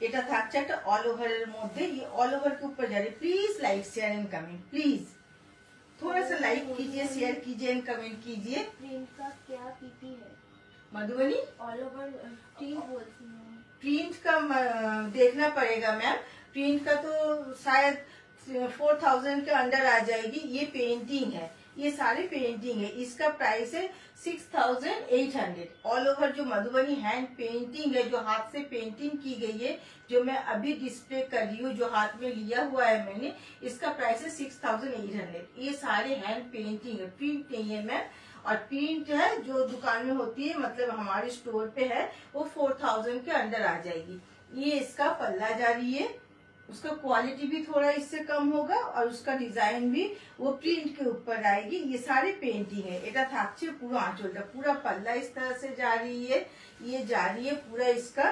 এটা থাকছে একটা অল ওভারের মধ্যে। ये ऑल ओवर के ऊपर जा रही। Please like share and comment, please थोड़ा सा लाइक कीजिए, शेयर कीजिए एंड कमेंट कीजिए।
प्रिंट का क्या पीपी है?
मधुबनी
ऑल ओवर प्रिंट बोलती हूँ।
प्रिंट का देखना पड़ेगा मैम। प्रिंट का तो शायद 4000 के अंडर आ जाएगी। ये पेंटिंग है, ये सारी पेंटिंग है। इसका प्राइस है 6800। ऑल ओवर जो मधुबनी हैंड पेंटिंग है, जो हाथ से पेंटिंग की गई है, जो मैं अभी डिस्प्ले कर रही हूँ, जो हाथ में लिया हुआ है मैंने, इसका प्राइस है 6800। ये सारे हैंड पेंटिंग है, प्रिंट नहीं है मैम। और प्रिंट है जो दुकान में होती है, मतलब हमारे स्टोर पे है, वो 4000 के अंदर आ जाएगी। ये इसका पल्ला जारी है। उसका क्वालिटी भी थोड़ा इससे कम होगा और उसका डिजाइन भी वो प्रिंट के ऊपर आएगी। ये सारी पेंटिंग है। এটা থাকছে পুরো আঁচলটা, पूरा पल्ला इस तरह से जा रही है। ये जा रही है पूरा इसका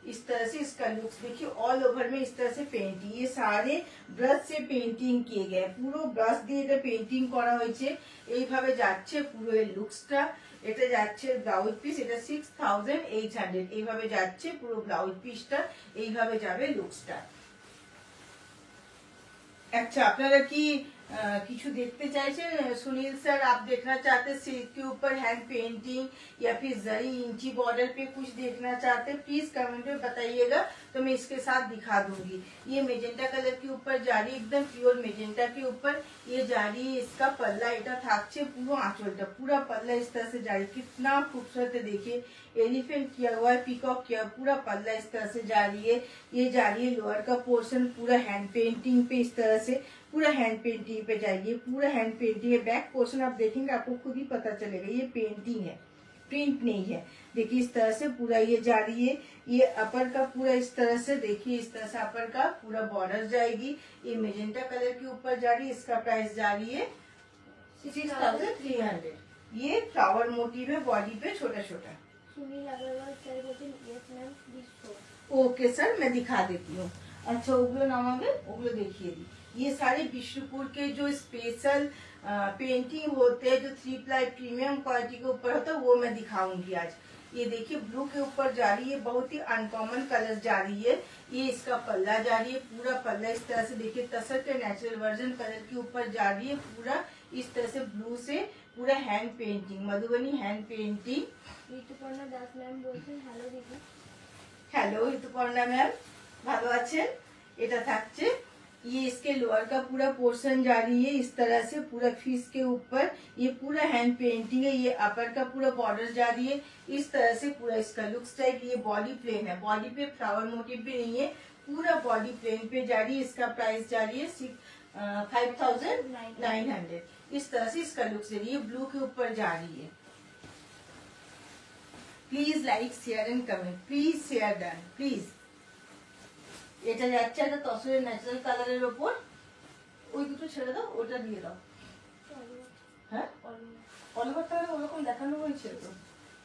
इस तरह से। इसका लुक्स देखिए, ऑल ओवर में इस तरह से पेंटिंग। ये सारे ब्रश से पेंटिंग किए गए, পুরো ব্রাশ দিয়ে এটা পেন্টিং করা হয়েছে। এইভাবে যাচ্ছে পুরো এই লুকসটা। এটা যাচ্ছে ব্লাউজ পিস, এটা 6800। এইভাবে যাচ্ছে পুরো ব্লাউজ পিসটা, এইভাবে যাবে লুকসটা। अच्छा, আপনারা কি কিছু দেখতে চাইছেন? सुनील सर, आप देखना चाहते सिल्क के ऊपर हैंड पेंटिंग या फिर जरी इंची बॉर्डर पे कुछ देखना चाहते, प्लीज कमेंट में बताइएगा, तो मैं इसके साथ दिखा दूंगी। ये मेजेंटा कलर के ऊपर जा रही, एकदम प्योर मेजेंटा के ऊपर ये जा रही है। इसका पल्ला এটা থাকছে পুরো আঁচলটা, पूरा पल्ला इस तरह से जा रही। कितना खूबसूरत है, देखिए एलिफेंट किया हुआ है, पीकॉक किया, पूरा पल्ला इस तरह से जा रही है। ये जा रही है लोअर का पोर्शन पूरा हैंड पेंटिंग पे, इस तरह से पूरा हैंड पेंटिंग पे जाइए, पूरा हैंड पेंटिंग है। बैक पोर्शन आप देखेंगे आपको खुद ही पता चलेगा, ये पेंटिंग है, प्रिंट नहीं है। देखिए इस तरह से पूरा ये जा रही है। ये अपर का पूरा इस तरह से, देखिए इस तरह से अपर का पूरा बॉर्डर जाएगी। ये मेजेंटा कलर के ऊपर जा रही है। इसका प्राइस जा रही है 6300। ये फ्लावर मोटिव है बॉडी पे छोटा छोटा।
सुनील अग्रवाल सर बोलते yes ma'am please show.
Okay sir, मैं दिखा देती हूँ। अच्छा, ওগুলো নামাবে, ওগুলো দেখিয়ে দিই। ये सारे विष्णुपुर के जो स्पेशल पेंटिंग होते हैं, जो 3 प्लाई प्रीमियम क्वालिटी के ऊपर होता है, वो मैं दिखाऊंगी आज। ये देखिए ब्लू के ऊपर जा रही है, बहुत ही अनकॉमन कलर जा रही है। ये इसका पल्ला जा रही है, पूरा पल्ला इस तरह से देखिए तसर के नेचुरल वर्जन कलर के ऊपर जा रही है। पूरा इस तरह से ब्लू से पूरा hand painting, Madhubani hand painting.
Rituparna Das ma'am বলছেন হ্যালো দিদি।
হ্যালো ঋতুপর্ণা ম্যাম, ভালো আছেন? এটা থাকছে, ये इसके लोअर का पूरा पोर्शन जा रही है इस तरह से पूरा फिश के ऊपर। ये पूरा हैंड पेंटिंग है। ये अपर का पूरा बॉर्डर जा रही है इस तरह से, पूरा इसका लुक्स टाइप। ये बॉडी प्लेन है, बॉडी पे फ्लावर मोटिव भी नहीं है, पूरा बॉडी प्लेन पे जा रही है। इसका प्राइस जा रही है 5900। इस तरह से इसका लुक्स है। ये ब्लू के ऊपर जा रही है। Please like share and comment, please share done please. এটা যাচ্ছে একটা তসরের ন্যাচারাল কালারের উপর। ওই দুটো ছেড়ে দাও, ওটা দিয়ে দাও। হ্যাঁ, অলিভার তাহলে ওরকম দেখানো হয়েছে তো।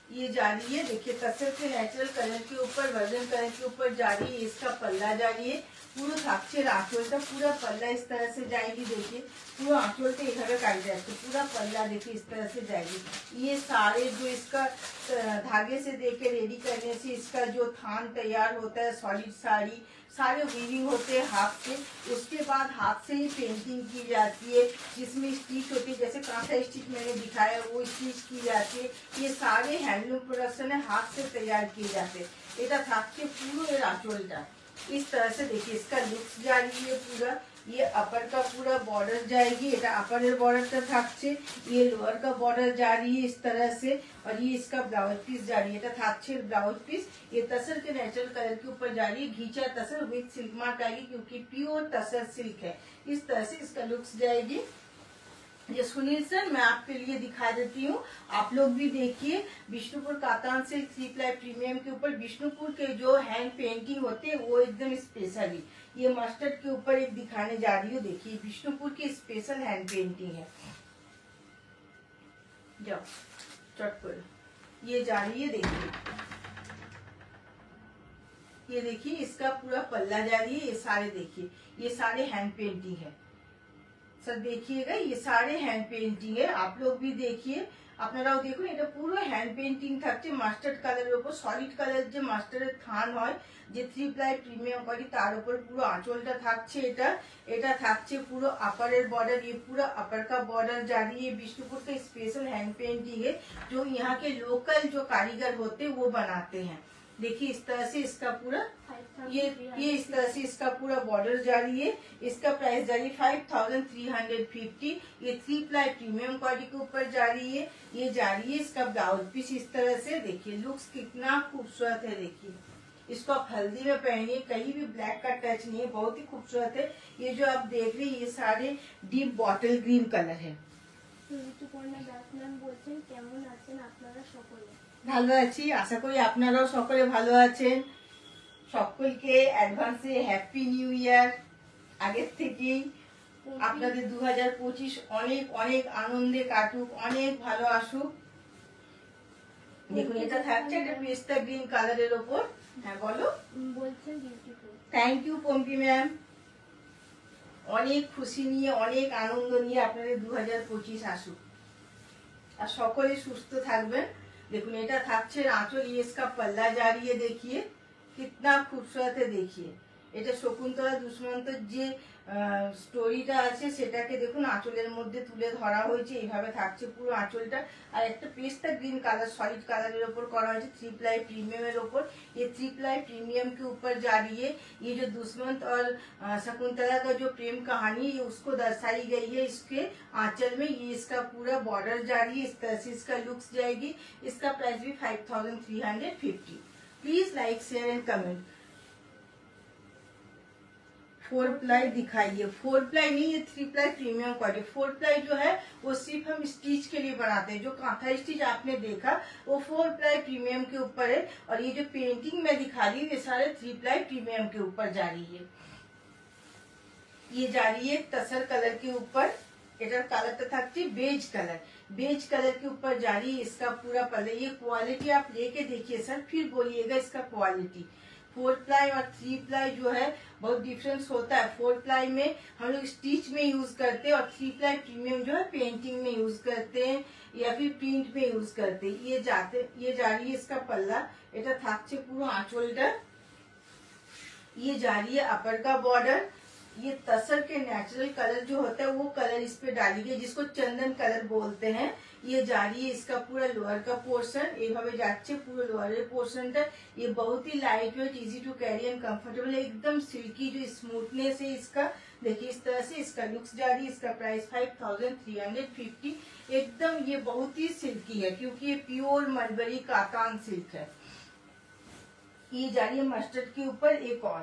ये जा रही है, देखिए तसर के नेचुरल कलर के ऊपर वर्जन कलर के ऊपर जा रही है। इसका पल्ला जा रही है পুরো থাকছে আঁচলটা, পুরো पल्ला इस तरह से जाएगी। देखिए पूरा आंचल तो এইভাবে কাট যাচ্ছে, पूरा पल्ला देखिए इस तरह से जाएगी। ये सारे जो इसका धागे से देके रेडी करने से इसका जो थान तैयार होता है, सॉलिड साड़ी सारे वीविंग होते हैं हाथ से। उसके बाद हाथ से ही पेंटिंग की जाती है, जिसमें स्टिच होती है, जैसे कांटा स्टिच मैंने दिखाया वो स्टिच की जाती है। ये सारे हैंडलूम प्रोडक्शन है, हाथ से तैयार किए जाते हैं। এটা থাকছে পুরো এর আঁচলটা इस तरह से। देखिए इसका लुक्स जा रही है पूरा। ये अपर का पूरा बॉर्डर जाएगी, এটা अपर बॉर्डर থাকছে। ये लोअर का बॉर्डर जा रही है इस तरह से, और ये इसका ब्लाउज पीस जा रही है, এটা থাকছে ब्लाउज पीस। ये तसर के नेचुरल कलर के ऊपर जा रही है, घींचा तसर विद सिल्क मार्क आएगी, क्योंकि प्योर तसर सिल्क है। इस तरह से इसका लुक्स जाएगी। ये सुनील सर मैं आपके लिए दिखा देती हूँ, आप लोग भी देखिए। विष्णुपुर कातान से 3 प्लाई प्रीमियम के ऊपर विष्णुपुर के जो हैंड पेंटिंग होते हैं वो एकदम स्पेशली, ये मस्टर्ड के ऊपर एक दिखाने जा रही हूँ। देखिए विष्णुपुर की स्पेशल हैंड पेंटिंग है। जाओ चटपुर, ये जा रही है। देखिए ये देखिए इसका पूरा पल्ला जा रही है। ये सारे देखिए, ये सारे हैंड पेंटिंग है। सब देखिएगा, ये सारे हैंड पेंटिंग है। आप लोग भी देखिए, আপনারাও দেখুন। এটা পুরো হ্যান্ড পেন্টিং থাকছে মাস্টার্ড কালারের উপর। সলিড কালার যে মাস্টার্ডের থান হয়, যে 3 প্লাই প্রিমিয়াম কোয়ালিটি, তার উপর পুরো আঁচলটা থাকছে। এটা থাকছে পুরো আপারের बॉर्डर। ये पूरा अपर का बॉर्डर जा रही है। विष्णुपुर का स्पेशल हैंड पेंटिंग है, जो यहाँ के लोकल जो कारीगर होते हैं वो बनाते हैं। देखिए इस तरह से इसका पूरा ये इस तरह से इसका पूरा बॉर्डर जा रही है। इसका प्राइस जा रही है 5350। ये 3 प्लाई प्रीमियम क्वालिटी के ऊपर जा रही है। ये जा रही है इसका ब्लाउज पीस इस तरह से। देखिए लुक्स कितना खूबसूरत है। देखिए इसको आप हल्दी में पहनिए, कहीं भी ब्लैक का टच नहीं है, बहुत ही खूबसूरत है। ये जो आप देख रहे हैं ये सारे डीप बॉटल ग्रीन कलर है। ভালো আছি, আশা করি আপনারাও সকলে ভালো আছেন। সকলকে অ্যাডভান্সে হ্যাপি নিউ ইয়ার। আগের থেকেই আপনাদের 2025 অনেক অনেক আনন্দে কাটুক, অনেক ভালো আসুক। দেখুন এটা থাকছে একটা পেস্তা গ্রিন কালারের ওপর। হ্যাঁ বলো।
বলছেন beautiful.
Thank you Pompi ma'am. অনেক খুশি নিয়ে অনেক আনন্দ নিয়ে আপনাদের 2025 আসুক, আর সকলে সুস্থ থাকবেন। देखो এটা থাকছে আঁচল। ये इसका पल्ला जा रही है। देखिए कितना खूबसूरत है। देखिए এটা শকুন্তলা দুষ্মন্তর যে স্টোরিটা আছে সেটাকে দেখুন আঁচলের মধ্যে তুলে ধরা হয়েছে। এইভাবে থাকছে পুরো আঁচলটা। আর একটা পেস্তা গ্রিন কালার সলিড কালারের ওপর করা হয়েছে 3 प्लाई प्रीमियम এর ওপর। ये 3 प्लाई प्रीमियम के ऊपर जा रही है। ये जो दुष्मंत और शकुंतला का जो प्रेम कहानी है उसको दर्शाई गई है इसके आंचल में। ये इसका पूरा बॉर्डर जा रही है। इस तरह से इसका लुक्स जाएगी। इसका प्राइस भी 5350। Please like share and comment. 4 ply दिखाइए। 4 प्लाई नहीं, ये 3 प्लाई प्रीमियम क्वालिटी। 4 प्लाई जो है वो सिर्फ हम स्टिच के लिए बनाते हैं। जो कांथा स्टिच आपने देखा वो 4 प्लाई प्रीमियम के ऊपर है। और ये जो पेंटिंग मैं दिखा रही हूँ ये सारे 3 प्लाई प्रीमियम के ऊपर जा रही है। ये जा रही है तसर कलर के ऊपर। एटार कलर থাকছে बेज कलर। बेज कलर के ऊपर जा रही है इसका पूरा पल्ला। ये क्वालिटी आप लेके देखिए सर, फिर बोलिएगा इसका क्वालिटी। 4 प्लाई और 3 प्लाई जो है बहुत डिफरेंस होता है। 4 प्लाई में हम लोग स्टिच में यूज करते हैं और 3 प्लाई प्रीमियम जो है पेंटिंग में यूज करते हैं या फिर प्रिंट में यूज करते हैं। ये जा रही है इसका पल्ला। এটা থাকছে পুরো আঁচলটা। ये जा रही है अपर का बॉर्डर। ये तसर के नेचुरल कलर जो होता है वो कलर इस पे डाली गई, जिसको चंदन कलर बोलते हैं। ये जा रही है इसका पूरा लोअर का पोर्शन। এইভাবে যাচ্ছে পুরো লোয়ারের পোর্শনটা। ये बहुत ही light weight, easy to carry and comfortable है। एकदम सिल्की जो स्मूथनेस है इसका। देखिए इस तरह से इसका लुक्स जा रही है। इसका प्राइस 5350। एकदम ये बहुत ही सिल्की है, क्योंकि ये प्योर मलबरी कातान सिल्क है। ये जा रही है मस्टर्ड के ऊपर। एक और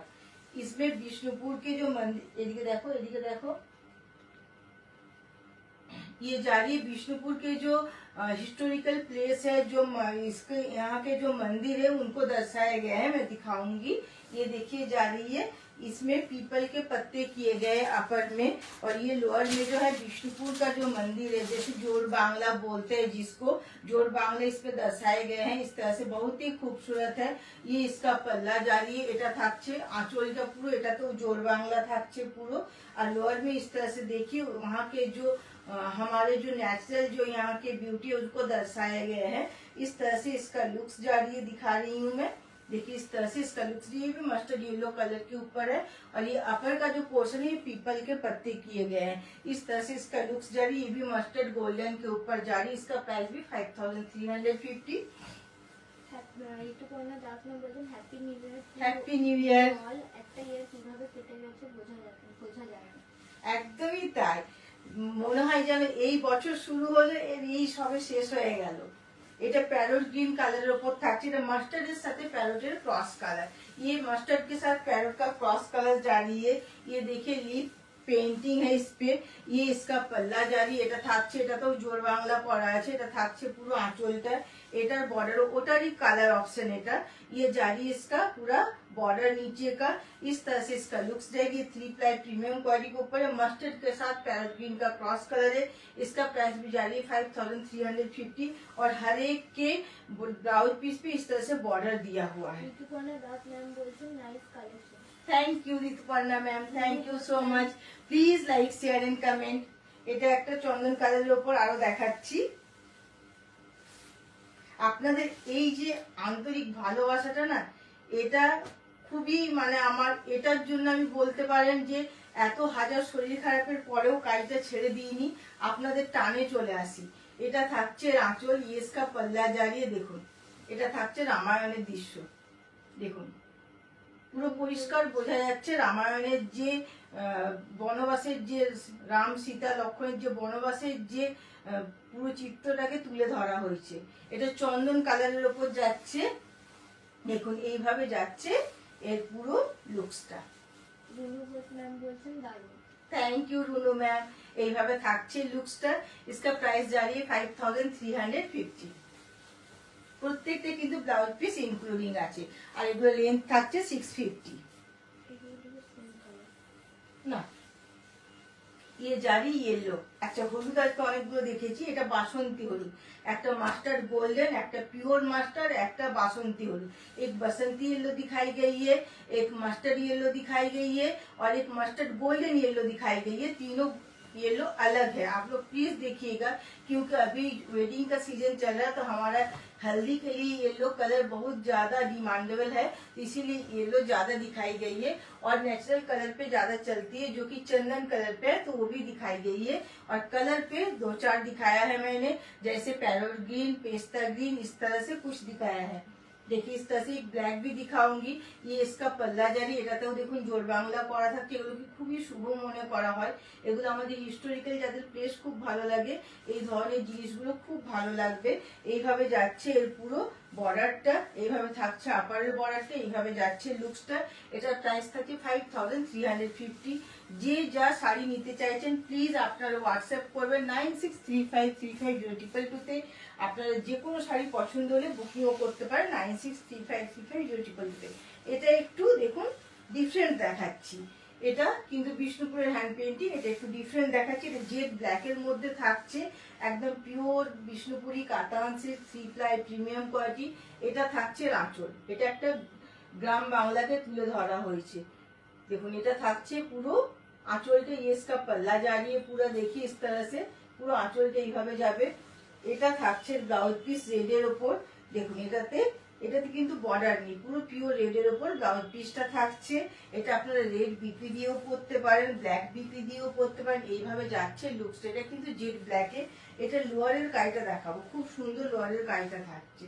इसमें विष्णुपुर के जो मंदिर, एदिके देखो, ये जा रही है विष्णुपुर के जो हिस्टोरिकल प्लेस है, जो इसके यहाँ के जो मंदिर है उनको दर्शाया गया है। मैं दिखाऊंगी। ये देखिए जा रही है, इसमें पीपल के पत्ते किए गए अपर में, और ये लोअर में जो है विष्णुपुर का जो मंदिर है, जैसे जोड़ बांग्ला बोलते हैं जिसको, जोड़ बांग्ला इस पे दर्शाए गए हैं इस तरह से, बहुत ही खूबसूरत है। ये इसका पल्ला जा रही है, এটা থাকছে आंचल का पूरा, এটা तो जोड़ बांग्ला থাকছে पूरा, और लोअर में इस तरह से देखिए वहाँ के जो हमारे जो नेचुरल जो यहाँ के ब्यूटी है उसको दर्शाया गया है। इस तरह से इसका लुक्स जा रही है, दिखा रही हूँ मैं। देखिए इस तरह से इसका लुक्स, ये भी मस्टर्ड येलो कलर के ऊपर है, और ये अपर का जो पोर्शन है पीपल के पत्ते किए गए हैं। इस तरह से इसका लुक्स जा रही है, ये भी मस्टर्ड गोल्डन के ऊपर जा रही है। इसका प्राइस भी 5350।
ঋতুপর্ণা দাস ম্যাম বলছেন happy new year.
Happy new year.
একটা ইয়ার কিভাবে কেটে গেছে বোঝা যায় না।
একদমই তাই, মনে হয় যেন এই বছর শুরু হলে এর এই সবে শেষ হয়ে গেল। এটা पैरोट ग्रीन कलर ऊपर থাকছে, এটা মাস্টার্ডের সাথে पैरोटेर क्रॉस कलर, ये मस्टर्ड के साथ पैरोट का क्रॉस कलर जा रही है। ये देखिए लिप पेंटिंग है इस पे, ये इसका पल्ला जा रही है, এটা থাকছে, এটা তো জোর বাংলা পড়া আছে, এটা থাকছে পুরো আঁচলটা, এটার বর্ডার ওটারই কালার ऑप्शन এটা। ये जा रही है इसका पूरा बॉर्डर नीचे का, इस तरह से इसका लुक्स जाएगी। 3 प्लाई प्रीमियम क्वालिटी के ऊपर है, मस्टर्ड के साथ पैरोट ग्रीन का क्रॉस कलर है। इसका प्राइस भी जा रही है 5350, और हर एक के ब्लाउज पीस पे इस तरह से बॉर्डर दिया हुआ है।
ঋতুপর্ণা দাস ম্যাম বলছেন nice collection.
Thank you Rituparna ma'am, thank you so much. Please like share and comment. এটা একটা চন্দন কালারের উপর আরো দেখাচ্ছি। আপনাদের এই যে আন্তরিক ভালোবাসাটা না, এটা খুবই মানে আমার, এটার জন্য আমি বলতে পারেন যে এত হাজার শরীর খারাপের পরেও কাজটা ছেড়ে দিইনি, আপনাদের টানে চলে আসি। এটা থাকছে আঁচল, ইয়েসকা পল্লা জ্বালিয়ে দেখুন, এটা থাকছে রামায়ণের দৃশ্য, দেখুন পুরো পরিষ্কার বোঝা যাচ্ছে রামায়ণের যে বনবাসের যে রাম সীতা লক্ষ্মণের যে বনবাসের যে পুরো চিত্রটাকে তুলে ধরা হয়েছে। এটা চন্দন কালারের উপর যাচ্ছে, দেখুন এইভাবে যাচ্ছে এর পুরো লুকসটা।
রুনু ঘোষ ম্যাম বলছেন দারুণ।
Thank you Runu ma'am. এইভাবে থাকছে লুকসটা। इसका प्राइस जा रही है 5350। প্রত্যেকটা কিন্তু ব্লাউজ পিস ইনক্লুডিং আছে, আর এগুলো লেন্থ থাকছে 650 না। ये जारी येलो, अच्छा হলুদ আজকে অনেকগুলো দেখেছি, এটা বাসন্তী হলুদ, একটা मास्टर्ड गोल्डन, একটা प्योर मास्टर्ड, একটা बासंती हलूद। एक बसंती येलो दिखाई गई है, एक मस्टर्ड येलो दिखाई गई है, और एक मस्टर्ड गोल्डन येलो दिखाई गई है। तीनों येलो अलग है, आप लोग प्लीज देखिएगा, क्योंकि अभी वेडिंग का सीजन चल रहा है, तो हमारा हल्दी के लिए येलो कलर बहुत ज्यादा डिमांडेबल है, इसीलिए येलो ज्यादा दिखाई गई है। और नेचुरल कलर पे ज्यादा चलती है, जो कि चंदन कलर पे है, तो वो भी दिखाई गई है। और कलर पे 2-4 दिखाया है मैंने, जैसे पैरोट ग्रीन, पेस्ता ग्रीन, इस तरह से कुछ दिखाया है। देखिए इस तरह से एक ब्लैक भी दिखाऊंगी। ये इसका पल्ला জারি, এটাতেও দেখুন জোর বাংলা করা থাকছে। এগুলো কি খুবই শুভ মনে করা হয়, এগুলো আমাদের হিস্টোরিক্যাল যাদের প্লেস খুব ভালো লাগে, এই ধরনের জিনিসগুলো খুব ভালো লাগবে। এইভাবে যাচ্ছে এর পুরো বর্ডারটা, এইভাবে থাকছে আপারের বর্ডারটা, এইভাবে যাচ্ছে লুকসটা। এটার প্রাইস থাকে 5350। যে যা শাড়ি নিতে চাইছেন প্লিজ আপনারা হোয়াটসঅ্যাপ করবেন 9635350222 তে। আপনারা যে কোনো শাড়ি পছন্দ হলে বুকিংও করতে পারেন 9635350222 তে। এটা একটু দেখুন ডিফারেন্ট দেখাচ্ছি, এটা কিন্তু বিষ্ণুপুরের হ্যান্ড পেইন্টিং, এটা একটু ডিফারেন্ট দেখাচ্ছি। এটা জেড ব্ল্যাক এর মধ্যে থাকছে, একদম পিওর বিষ্ণুপুরি কাতান সিল্ক 3 প্লাই প্রিমিয়াম কোয়ালিটি। এটা থাকছে আঁচল, এটা একটা গ্রাম বাংলাকে তুলে ধরা হয়েছে। দেখুন এটা থাকছে পুরো আঁচলটা, ये इसका पल्ला जा रही है पूरा, देखिए इस तरह से পুরো আঁচলটা এইভাবে যাবে। এটা থাকছে ব্লাউজ পিস রেডের উপর, দেখুন এটাতে কিন্তু বর্ডার নেই, পুরো পিওর রেডের উপর ব্লাউজ পিসটা থাকছে। এটা আপনারা রেড বিপি দিয়েও পরতে পারেন, ব্ল্যাক বিপি দিয়েও পরতে পারেন। এইভাবে যাচ্ছে লুকসটা, এটা কিন্তু জেড ব্ল্যাকে। এটা লোয়ারের কাইটা দেখাবো, খুব সুন্দর লোয়ারের কাইটা থাকছে।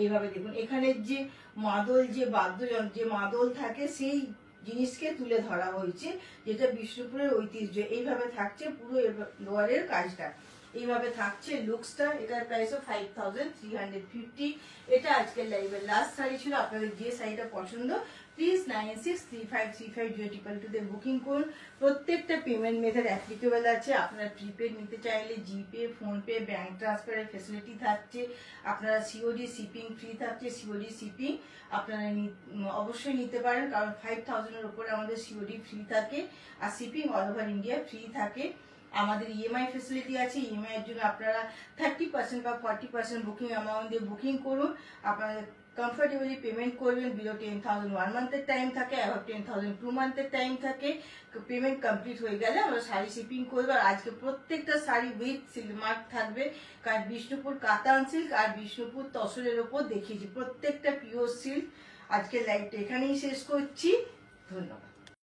এইভাবে দেখুন এখানে যে মাদল, যে বাদ্যযন্ত্র, যে মাদল থাকে, সেই জিনিসকে তুলে ধরা হয়েছে, যেটা বিষ্ণুপুরের ঐতিহ্য। এইভাবে থাকছে পুরো লোয়ারের কাজটা, এইভাবে থাকছে লুকসটা। এটার প্রাইসও 5350। এটা আজকের লাইভের লাস্ট শাড়ি ছিল। আপনাদের যে শাড়িটা পছন্দ প্লিজ 9635350222 তে বুকিং করুন। প্রত্যেকটা পেমেন্ট মেথড অ্যাপ্লিকেবল আছে। আপনারা প্রিপেড নিতে চাইলে জিপে, ফোনপে, ব্যাংক ট্রান্সফারের ফেসিলিটি থাকছে। আপনারা সিওডি শিপিং ফ্রি থাকছে। সিওডি শিপিং আপনারা অবশ্যই নিতে পারেন, কারণ 5000-এর উপরে আমাদের সিওডি ফ্রি থাকে, আর shipping all over India free থাকে। আমাদের ইএমআই ফেসিলিটি আছে। ইএমআই এর জন্য আপনারা 30% বা 40% বুকিং অ্যামাউন্ট দিয়ে বুকিং করুন। আপনাদের কমফোর্টেবলি পেমেন্ট করবেন। বিলো 10,000 1 মান্থের টাইম থাকে, অ্যাভাব 10,000 2 মান্থের টাইম থাকে। পেমেন্ট কমপ্লিট হয়ে গেলে আমরা শাড়ি শিপিং করবো। আর আজকে প্রত্যেকটা শাড়ি উইথ সিল্ক মার্ক থাকবে, কারণ বিষ্ণুপুর কাতান সিল্ক আর বিষ্ণুপুর তসরের ওপর দেখিয়েছি, প্রত্যেকটা পিওর সিল্ক। আজকে লাইভটা এখানেই শেষ করছি। ধন্যবাদ।